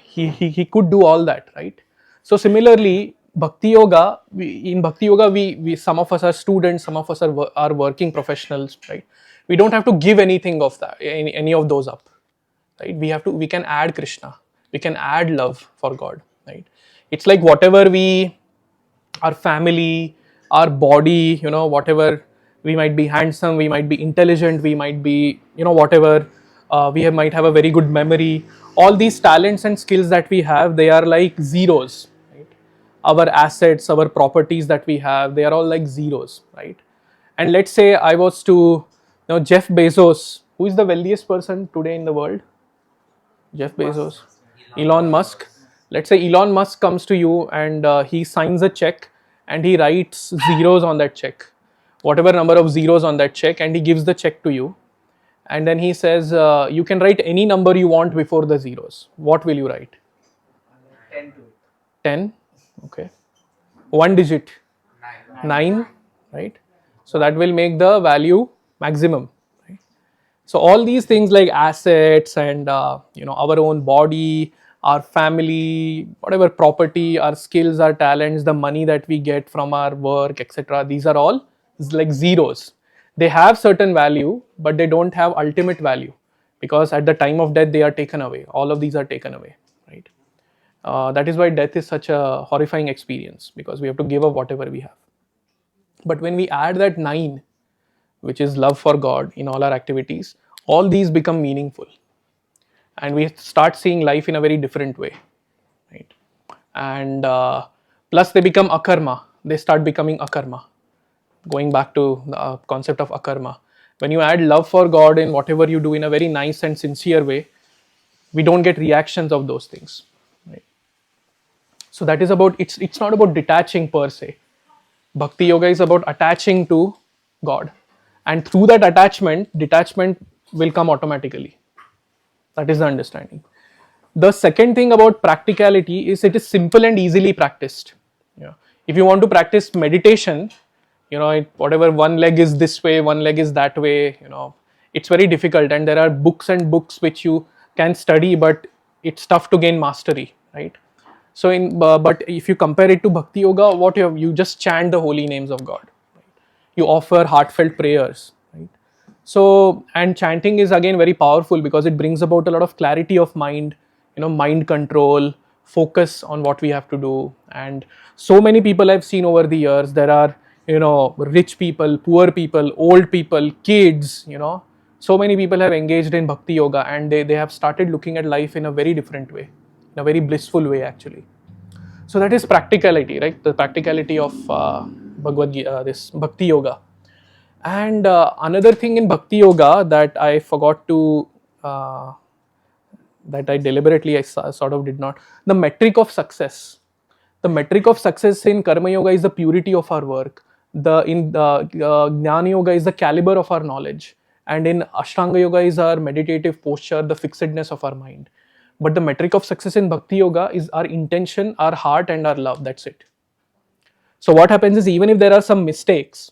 He could do all that, right? So similarly, Bhakti Yoga, we some of us are students, some of us are working professionals, right? We don't have to give anything of that, any of those up, right? We can add Krishna, we can add love for God, right? It's like whatever our family, our body, whatever, we might be handsome, we might be intelligent, we might be, whatever, might have a very good memory. All these talents and skills that we have, they are like zeros, right? Our assets, our properties that we have, they are all like zeros, right? And let's say I was to, Jeff Bezos, who is the wealthiest person today in the world? Jeff Bezos, Elon Musk. Let's say Elon Musk comes to you and he signs a check and he writes zeros on that check, whatever number of zeros on that check, and he gives the check to you. And then he says, you can write any number you want before the zeros. What will you write? 10 to it. 10? Okay. One digit? 9, right? So that will make the value maximum. So all these things like assets and our own body, our family, whatever property, our skills, our talents, the money that we get from our work, etc. These are all like zeros. They have certain value, but they don't have ultimate value, because at the time of death they are taken away. All of these are taken away, right? That is why death is such a horrifying experience, because we have to give up whatever we have. But when we add that 9, which is love for God in all our activities, all these become meaningful, and we start seeing life in a very different way, right? And plus they become akarma. They start becoming akarma. Going back to the concept of akarma, when you add love for God in whatever you do in a very nice and sincere way, we don't get reactions of those things, right? So that is about, it's not about detaching per se. Bhakti yoga is about attaching to God, and through that attachment, detachment will come automatically. That is the understanding. The second thing about practicality is it is simple and easily practiced. Yeah. If you want to practice meditation, whatever, one leg is this way, one leg is that way, it's very difficult, and there are books and books which you can study, but it's tough to gain mastery, right? So but if you compare it to bhakti yoga, what you just chant the holy names of God, right? You offer heartfelt prayers, right? So, and chanting is again very powerful because it brings about a lot of clarity of mind, mind control, focus on what we have to do. And so many people I've seen over the years, there are, rich people, poor people, old people, kids, so many people have engaged in bhakti yoga, and they have started looking at life in a very different way, in a very blissful way actually. So that is practicality, right? The practicality of this bhakti yoga. And another thing in bhakti yoga that I forgot to, that I deliberately, sort of did not, the metric of success. The metric of success in karma yoga is the purity of our work. In jnana yoga is the caliber of our knowledge, and in ashtanga yoga is our meditative posture, the fixedness of our mind. But the metric of success in bhakti yoga is our intention, our heart, and our love. That's it. So what happens is, even if there are some mistakes,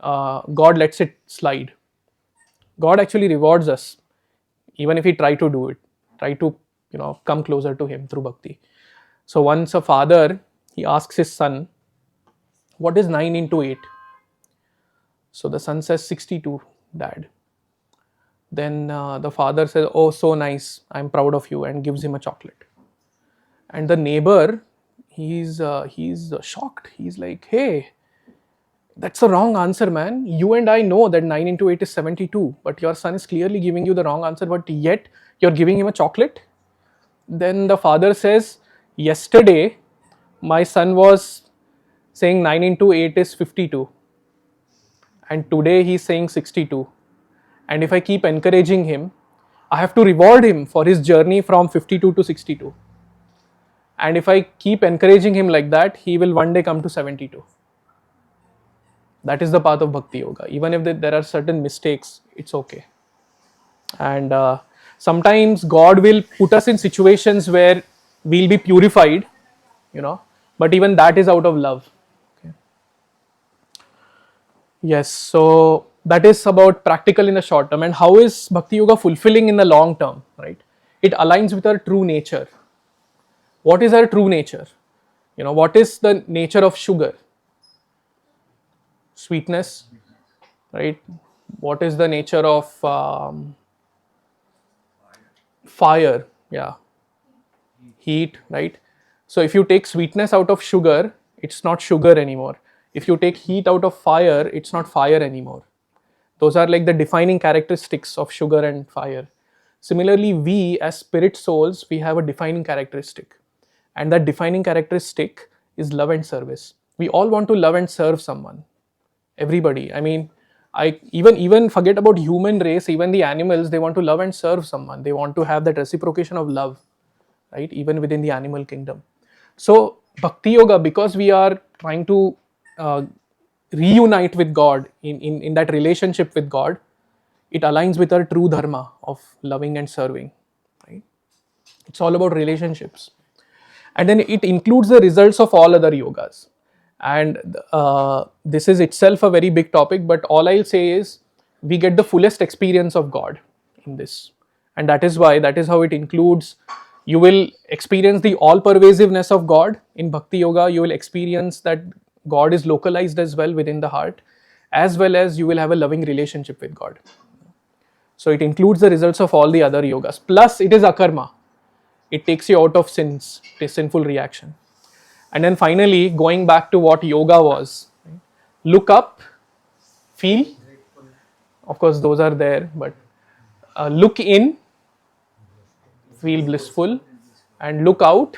God lets it slide. God actually rewards us, even if we try to do it, try to come closer to Him through bhakti. So once a father, he asks his son, "What is 9 into 8?" So the son says, "62, Dad." Then the father says, "Oh, so nice, I'm proud of you," and gives him a chocolate. And the neighbor, he's shocked. He's like, "Hey, that's a wrong answer, man. You and I know that 9 into 8 is 72, but your son is clearly giving you the wrong answer, but yet you're giving him a chocolate?" Then the father says, "Yesterday, my son was saying 9 into 8 is 52, and today he's saying 62. And if I keep encouraging him, I have to reward him for his journey from 52 to 62. And if I keep encouraging him like that, he will one day come to 72. That is the path of bhakti yoga. Even if there are certain mistakes, it's okay. And sometimes God will put us in situations where we'll be purified, but even that is out of love. Okay. Yes, so that is about practical in the short term. And how is bhakti yoga fulfilling in the long term, right? It aligns with our true nature. What is our true nature? What is the nature of sugar? Sweetness, right? What is the nature of fire? Yeah, heat, right? So if you take sweetness out of sugar, it's not sugar anymore. If you take heat out of fire, it's not fire anymore. Those are like the defining characteristics of sugar and fire. Similarly, we as spirit souls, we have a defining characteristic, and that defining characteristic is love and service. We all want to love and serve someone. Everybody. I mean, I even forget about human race. Even the animals, they want to love and serve someone. They want to have that reciprocation of love, right? Even within the animal kingdom. So bhakti yoga, because we are trying to reunite with God in that relationship with God, it aligns with our true dharma of loving and serving, right? It's all about relationships. And then it includes the results of all other yogas. And this is itself a very big topic, but all I'll say is we get the fullest experience of God in this. And that is how it includes You will experience the all-pervasiveness of God. In Bhakti Yoga, you will experience that God is localized as well within the heart, as well as you will have a loving relationship with God. So it includes the results of all the other yogas. Plus, it is akarma. It takes you out of sins, sinful reaction. And then finally, going back to what yoga was, look up, feel. Of course, those are there, but look in, feel blissful, and look out,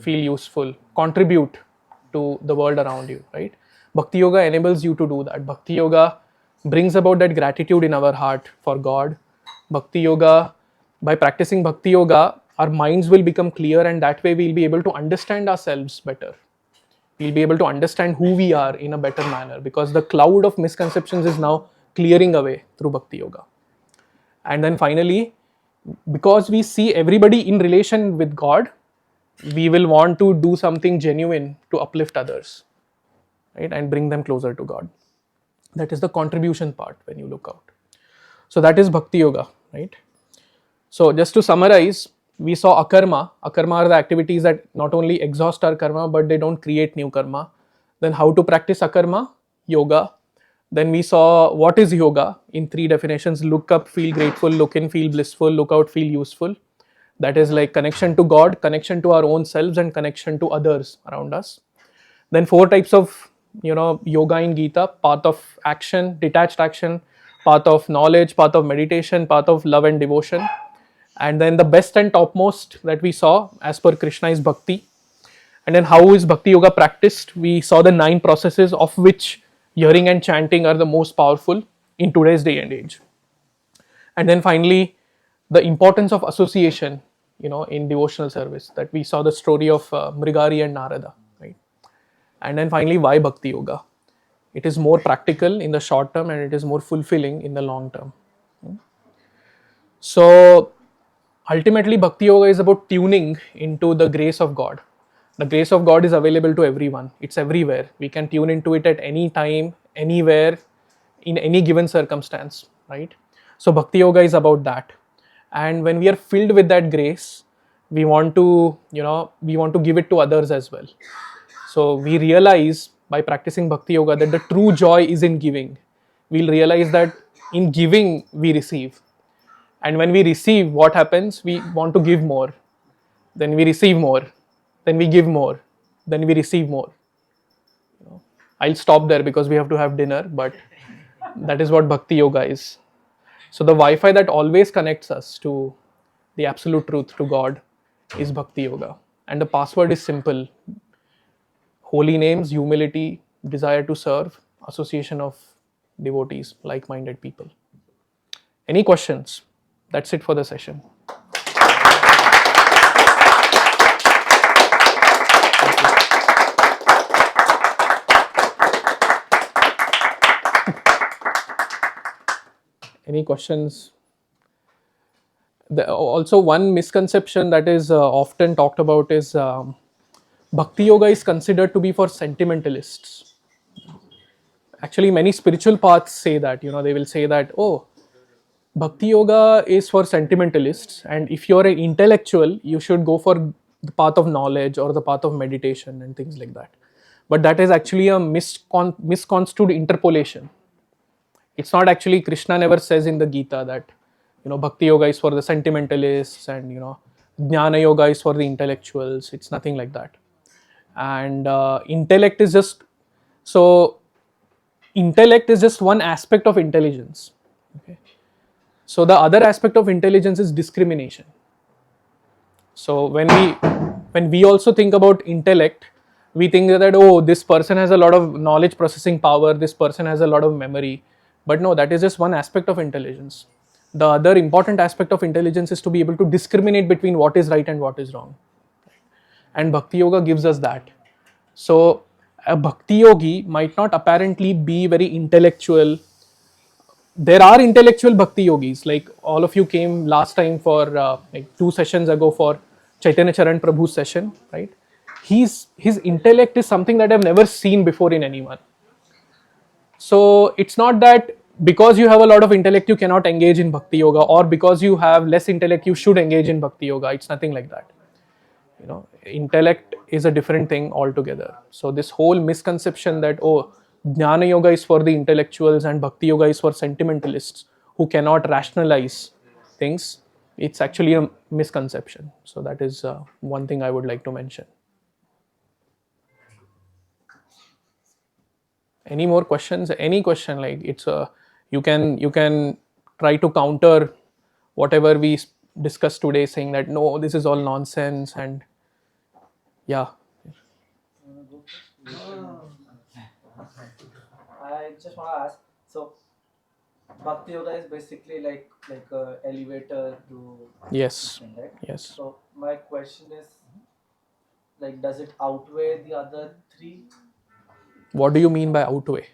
feel useful, contribute to the world around you, right? Bhakti Yoga enables you to do that. Bhakti Yoga brings about that gratitude in our heart for God. Bhakti Yoga, by practicing Bhakti Yoga, our minds will become clear, and that way we'll be able to understand ourselves better. We'll be able to understand who we are in a better manner, because the cloud of misconceptions is now clearing away through Bhakti Yoga. And then finally, because we see everybody in relation with God, we will want to do something genuine to uplift others, right, and bring them closer to God. That is the contribution part when you look out. So that is Bhakti Yoga, right? So just to summarize, we saw akarma. Akarma are the activities that not only exhaust our karma, but they don't create new karma. Then how to practice akarma? Yoga. Then we saw what is yoga in 3 definitions: look up, feel grateful; look in, feel blissful; look out, feel useful. That is like connection to God, connection to our own selves, and connection to others around us. Then 4 types of yoga in Gita: path of action, detached action; path of knowledge, path of meditation; path of love and devotion. And then the best and topmost that we saw as per Krishna is bhakti. And then how is bhakti yoga practiced? We saw the 9 processes, of which hearing and chanting are the most powerful in today's day and age. And then finally, the importance of association, in devotional service, that we saw the story of Mrigari and Narada, right? And then finally, why bhakti yoga? It is more practical in the short term, and it is more fulfilling in the long term. So ultimately, bhakti yoga is about tuning into the grace of God. The grace of God is available to everyone. It's everywhere. We can tune into it at any time, anywhere, in any given circumstance, right? So bhakti yoga is about that. And when we are filled with that grace, we want to give it to others as well. So we realize by practicing bhakti yoga that the true joy is in giving. We'll realize that in giving we receive. And when we receive, what happens? We want to give more. Then we receive more. Then we give more. Then we receive more. I'll stop there because we have to have dinner, but that is what bhakti yoga is. So the Wi-Fi that always connects us to the absolute truth, to God, is bhakti yoga. And the password is simple: holy names, humility, desire to serve, association of devotees, like-minded people. Any questions? That's it for the session. Any questions? Also, one misconception that is often talked about is bhakti yoga is considered to be for sentimentalists. Actually, many spiritual paths say that. They will say that, oh, bhakti yoga is for sentimentalists, and if you're an intellectual, you should go for the path of knowledge or the path of meditation and things like that. But that is actually a misconstrued interpolation. It's not actually, Krishna never says in the Gita that bhakti yoga is for the sentimentalists and jnana yoga is for the intellectuals. It's nothing like that. And intellect is just one aspect of intelligence. Okay. So the other aspect of intelligence is discrimination. So when we also think about intellect, we think that, oh, this person has a lot of knowledge processing power, this person has a lot of memory. But no, that is just one aspect of intelligence. The other important aspect of intelligence is to be able to discriminate between what is right and what is wrong. And bhakti yoga gives us that. So a bhakti yogi might not apparently be very intellectual. There are intellectual bhakti yogis, like all of you came last time for like 2 sessions ago for Chaitanya Charan Prabhu's session, right? His intellect is something that I've never seen before in anyone. So it's not that because you have a lot of intellect you cannot engage in bhakti yoga, or because you have less intellect you should engage in bhakti yoga. It's nothing like that. Intellect is a different thing altogether. So this whole misconception that, oh, jnana yoga is for the intellectuals and bhakti yoga is for sentimentalists who cannot rationalize things, it's actually a misconception. So that is one thing I would like to mention. Any more questions? Any question, like, it's a, you can try to counter whatever we discussed today, saying that no, this is all nonsense. And yeah, I just want to ask. So, Bhakti Yoga is basically like a elevator to yes, this thing, right? yes. So my question is, like, does it outweigh the other three What do you mean by outweigh?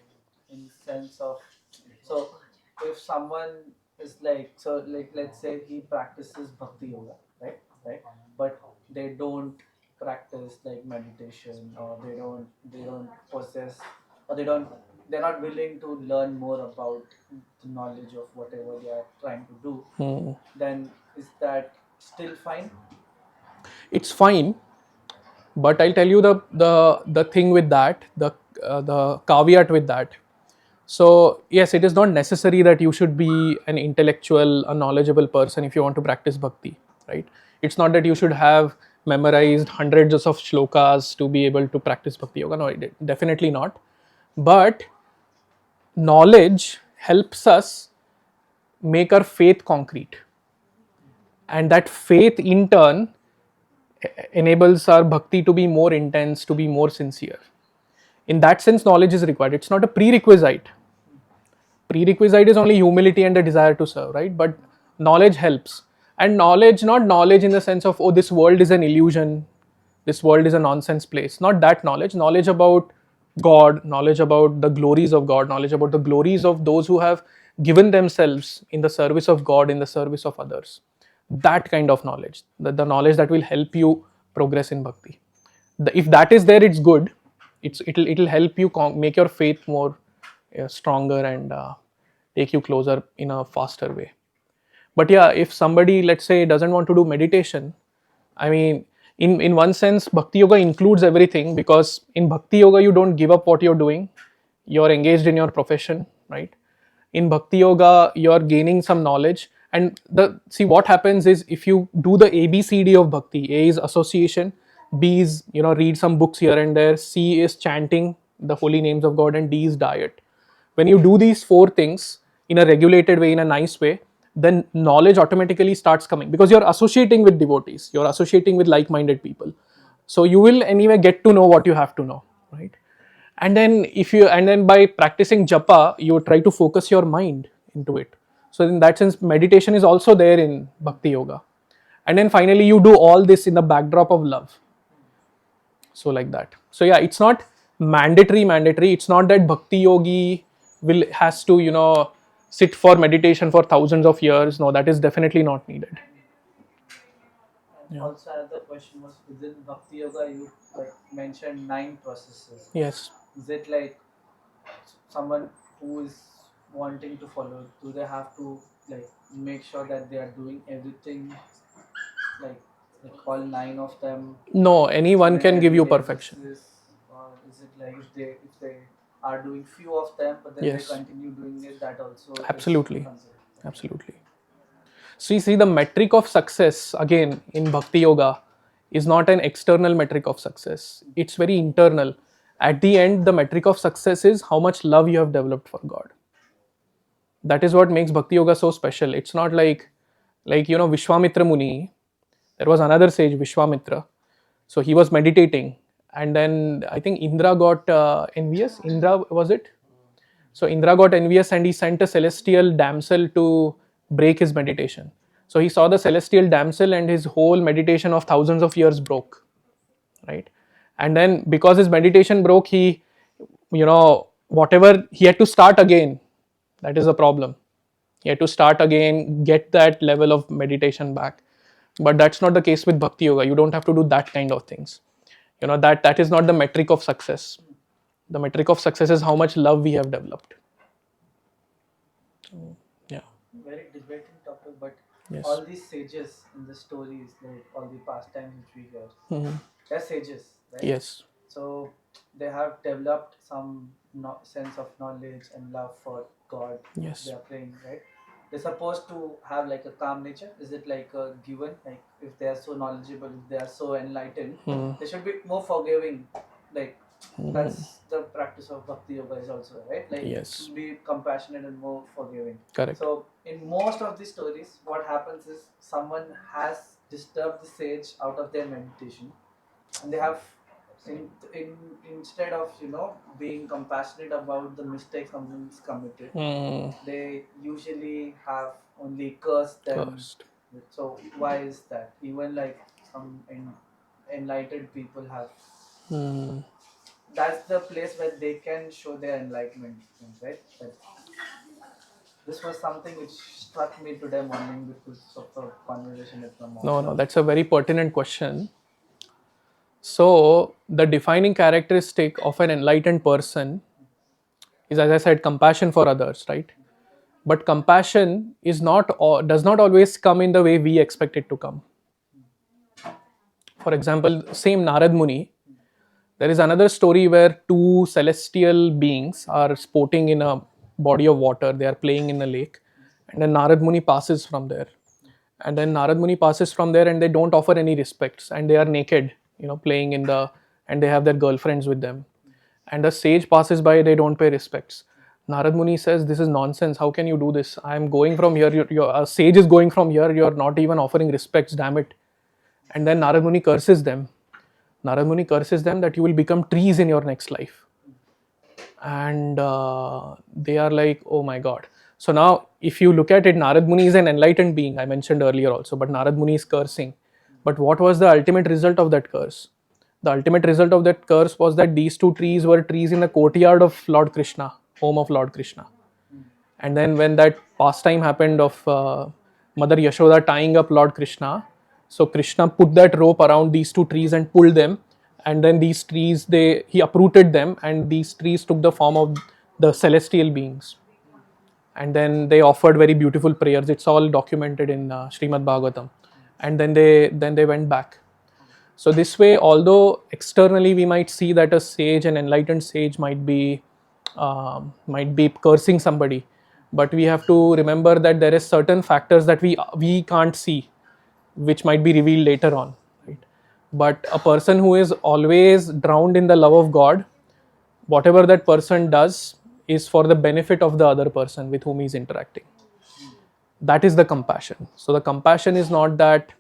in sense of, so if someone is like, so like let's say he practices Bhakti Yoga, right, but they don't practice like meditation, or they don't possess, or they're not willing to learn more about the knowledge of whatever they are trying to do, then is that still fine? It's fine, but I'll tell you the thing with that, the caveat with that. So yes, it is not necessary that you should be an intellectual, a knowledgeable person if you want to practice bhakti, right? It's not that you should have memorized hundreds of shlokas to be able to practice bhakti yoga. No, definitely not. But knowledge helps us make our faith concrete, and that faith in turn enables our bhakti to be more intense, to be more sincere. In that sense, knowledge is required. It's not a prerequisite. Prerequisite is only humility and the desire to serve, right? But knowledge helps. And knowledge, not knowledge in the sense of, oh, this world is an illusion, this world is a nonsense place. Not that knowledge. Knowledge about God, knowledge about the glories of God, knowledge about the glories of those who have given themselves in the service of God, in the service of others. That kind of knowledge, the knowledge that will help you progress in bhakti. If that is there, it's good. It'll help you make your faith more stronger and take you closer in a faster way. But yeah, if somebody, let's say, doesn't want to do meditation, I mean, in one sense, bhakti yoga includes everything, because in bhakti yoga you don't give up what you're doing, you're engaged in your profession, right? In bhakti yoga you're gaining some knowledge. And the see, what happens is, if you do the ABCD of bhakti, A is association, B is read some books here and there, C is chanting the holy names of God, and D is diet. When you do these four things in a regulated way, in a nice way, then knowledge automatically starts coming, because you're associating with devotees, you're associating with like-minded people. So you will anyway get to know what you have to know, right? And then by practicing japa, you try to focus your mind into it. So in that sense, meditation is also there in bhakti yoga. And then finally you do all this in the backdrop of love. So like that. So yeah, it's not mandatory. It's not that bhakti yogi has to sit for meditation for thousands of years. No, that is definitely not needed. And Yeah. also another question was, within Bhakti Yoga you like mentioned 9 processes. Yes. Is it like someone who is wanting to follow, do they have to like make sure that they are doing everything like all 9 of them? No, anyone on can an give you everyday perfection. basis? Or is it like if they are doing few of them but then Yes. they continue doing it, that also is Absolutely. considered? Absolutely. So you see, the metric of success again in bhakti yoga is not an external metric of success. It's very internal. At the end, the metric of success is how much love you have developed for God. That is what makes bhakti yoga so special. It's not like Vishwamitra Muni. There was another sage, Vishwamitra. So he was meditating, and then I think Indra got envious. Indra, was it? So Indra got envious and he sent a celestial damsel to break his meditation. So he saw the celestial damsel and his whole meditation of thousands of years broke, right? And then because his meditation broke, he, whatever, he had to start again. That is a problem. He had to start again, get that level of meditation back. But that's not the case with bhakti yoga. You don't have to do that kind of things. That is not the metric of success. The metric of success is how much love we have developed. Yeah. Very debating topic, but Yes. all these sages in the stories, like all the pastimes which we hear, Mhm. they're sages, right? Yes. So they have developed some sense of knowledge and love for God. Yes. They are praying, right? They're supposed to have like a calm nature. Is it like a given? Like if they are so knowledgeable, if they are so enlightened, Mhm. they should be more forgiving. Like Mhm. that's the practice of bhakti yoga is also, right? Like Yes. be compassionate and more forgiving. Correct. So in most of the stories, what happens is someone has disturbed the sage out of their meditation, and they have instead of being compassionate about the mistakes someone's committed, Mm. they usually have only cursed them. Cursed. So why is that? Even like some enlightened people have. Mm. That's the place where they can show their enlightenment, right? But this was something which struck me today morning because of the conversation with my mom. No, that's a very pertinent question. So, the defining characteristic of an enlightened person is, as I said, compassion for others, right? But compassion is not does not always come in the way we expect it to come. For example, same Narad Muni, there is another story where two celestial beings are sporting in a body of water. They are playing in a lake, and then Narad Muni passes from there. And then Narad Muni passes from there, and they don't offer any respects, and they are naked, playing in the, and they have their girlfriends with them. And a sage passes by, they don't pay respects. Narad Muni says, "This is nonsense. How can you do this? I am going from here. A sage is going from here. You are not even offering respects. Damn it!" And then Narad Muni curses them. Narad Muni curses them that you will become trees in your next life. And they are like, oh my god. So now, if you look at it, Narad Muni is an enlightened being, I mentioned earlier also, but Narad Muni is cursing. But what was the ultimate result of that curse? The ultimate result of that curse was that these two trees were trees in the courtyard of Lord Krishna, home of Lord Krishna. And then when that pastime happened of Mother Yashoda tying up Lord Krishna, so Krishna put that rope around these two trees and pulled them, and then these trees, he uprooted them, and these trees took the form of the celestial beings. And then they offered very beautiful prayers. It's all documented in Srimad Bhagavatam. And then they went back. So this way, although externally we might see that a sage, an enlightened sage, might be cursing somebody, but we have to remember that there is certain factors that we can't see, which might be revealed later on. Right? But a person who is always drowned in the love of God, whatever that person does is for the benefit of the other person with whom he is interacting. That is the compassion. So the compassion is not that,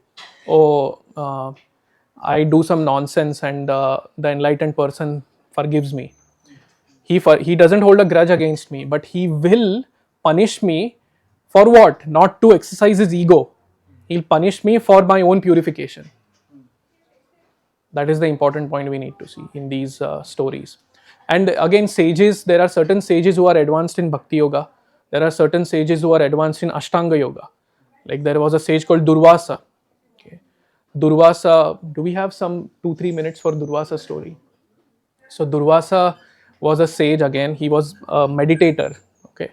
oh, I do some nonsense and the enlightened person forgives me. He doesn't hold a grudge against me, but he will punish me for what? Not to exercise his ego. He'll punish me for my own purification. That is the important point we need to see in these stories. And again, sages, there are certain sages who are advanced in Bhakti Yoga. There are certain sages who are advanced in Ashtanga Yoga. Like there was a sage called Durvasa. Okay. Durvasa, do we have some 2-3 minutes for Durvasa story? So Durvasa was a sage again. He was a meditator. Okay.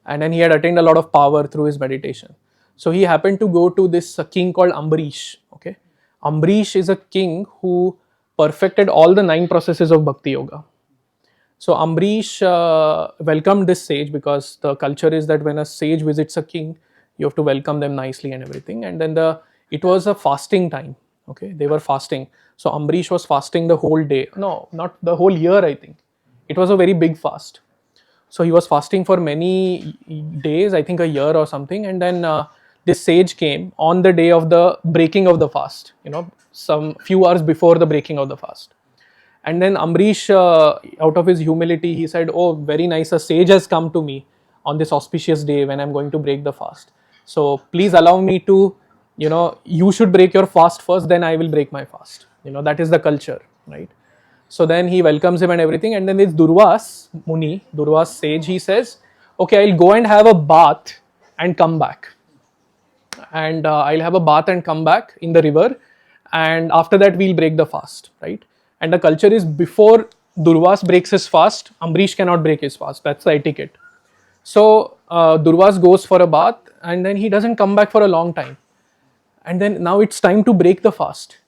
And then he had attained a lot of power through his meditation. So he happened to go to this king called Ambarish. Okay. Ambarish is a king who perfected all the 9 processes of Bhakti Yoga. So Ambarish welcomed this sage because the culture is that when a sage visits a king, you have to welcome them nicely and everything. And then it was a fasting time. Okay, they were fasting. So Ambarish was fasting the whole day. No, not the whole year. I think it was a very big fast. So he was fasting for many days, I think a year or something. And then this sage came on the day of the breaking of the fast. Some few hours before the breaking of the fast. And then Ambarish, out of his humility, he said, "Oh, very nice, a sage has come to me on this auspicious day when I'm going to break the fast. So please allow me to, you should break your fast first, then I will break my fast." That is the culture, right? So then he welcomes him and everything. And then this Durvas Muni, Durvas sage, he says, "Okay, I'll go and have a bath and come back. And I'll have a bath and come back in the river. And after that, we'll break the fast," right? And the culture is before Durvas breaks his fast, Ambarish cannot break his fast. That's the etiquette. So Durvas goes for a bath and then he doesn't come back for a long time. And then now it's time to break the fast.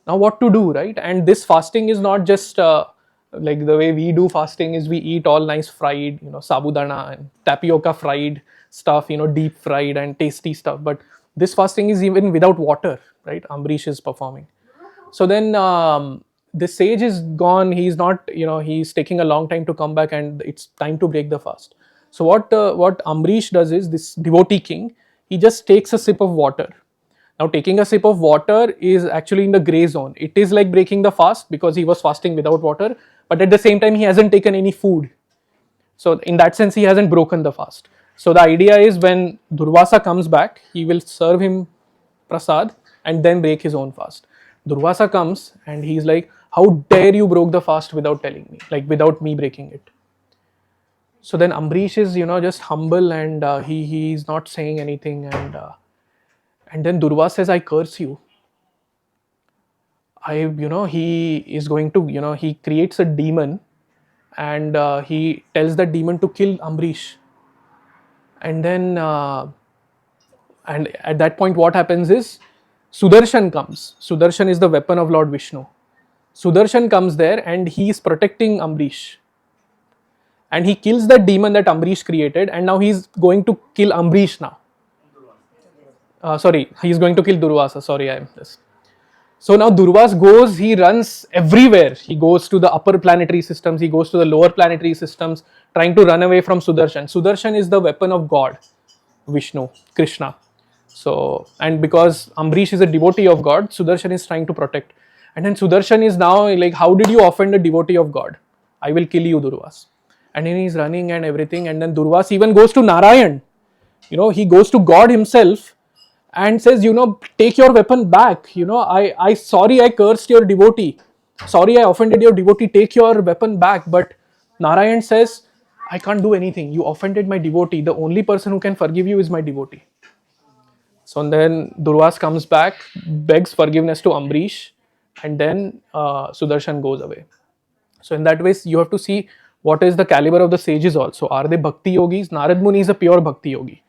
Now what to do, right? And this fasting is not just like the way we do fasting is we eat all nice fried, sabudana and tapioca fried stuff, deep fried and tasty stuff. But this fasting is even without water, right? Ambrish is performing. So then the sage is gone. He's not, he's taking a long time to come back, and it's time to break the fast. So what Ambrish does is, this devotee king, he just takes a sip of water. Now taking a sip of water is actually in the gray zone. It is like breaking the fast because he was fasting without water, but at the same time he hasn't taken any food. So in that sense he hasn't broken the fast. So the idea is when Durvasa comes back, he will serve him prasad and then break his own fast. Durvasa comes and he's like, how dare you broke the fast without telling me, like without me breaking it. So then Ambrish is, just humble, and he's not saying anything, and then Durvasa says, I curse you. He is going to, he creates a demon, and he tells that demon to kill Ambrish. And then, and at that point, what happens is, Sudarshan comes. Sudarshan is the weapon of Lord Vishnu. Sudarshan comes there and he is protecting Ambrish. And he kills that demon that Ambrish created, and now he's going to kill Ambrish now. Sorry, he's going to kill Durvasa. Sorry, I'm just. So now Durvas goes, he runs everywhere. He goes to the upper planetary systems, he goes to the lower planetary systems, trying to run away from Sudarshan. Sudarshan is the weapon of God, Vishnu, Krishna. So, and because Ambrish is a devotee of God, Sudarshan is trying to protect. And then Sudarshan is now like, how did you offend a devotee of God? I will kill you, Durvas. And then he's running and everything. And then Durvas even goes to Narayan. He goes to God himself and says, take your weapon back. I sorry, I cursed your devotee. Sorry, I offended your devotee. Take your weapon back. But Narayan says, I can't do anything. You offended my devotee. The only person who can forgive you is my devotee. So then Durvas comes back, begs forgiveness to Ambrish, and then Sudarshan goes away. So in that way, you have to see what is the caliber of the sages also. Are they bhakti yogis? Narad Muni is a pure bhakti yogi.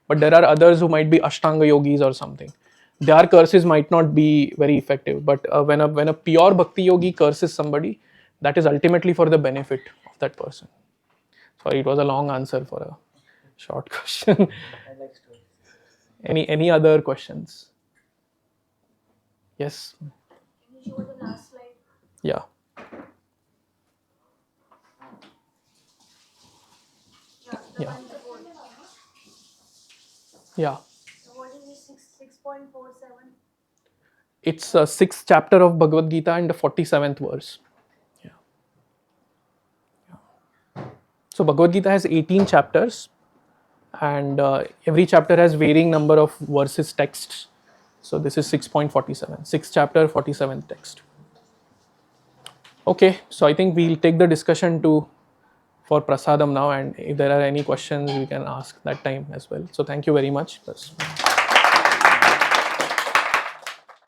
But there are others who might be Ashtanga yogis or something. Their curses might not be very effective. But when a pure bhakti yogi curses somebody, that is ultimately for the benefit of that person. Sorry, it was a long answer for a short question. I like stories. Any other questions? Yes. Can you show the last slide? Yeah. Yeah. Yeah. So what is this 6.47? It's a 6th chapter of Bhagavad Gita and the 47th verse. Yeah. So Bhagavad Gita has 18 chapters, and every chapter has varying number of verses texts. So this is 6.47, 6th chapter, 47th text. Okay, so I think we'll take the discussion for Prasadam now, and if there are any questions we can ask that time as well. So thank you very much.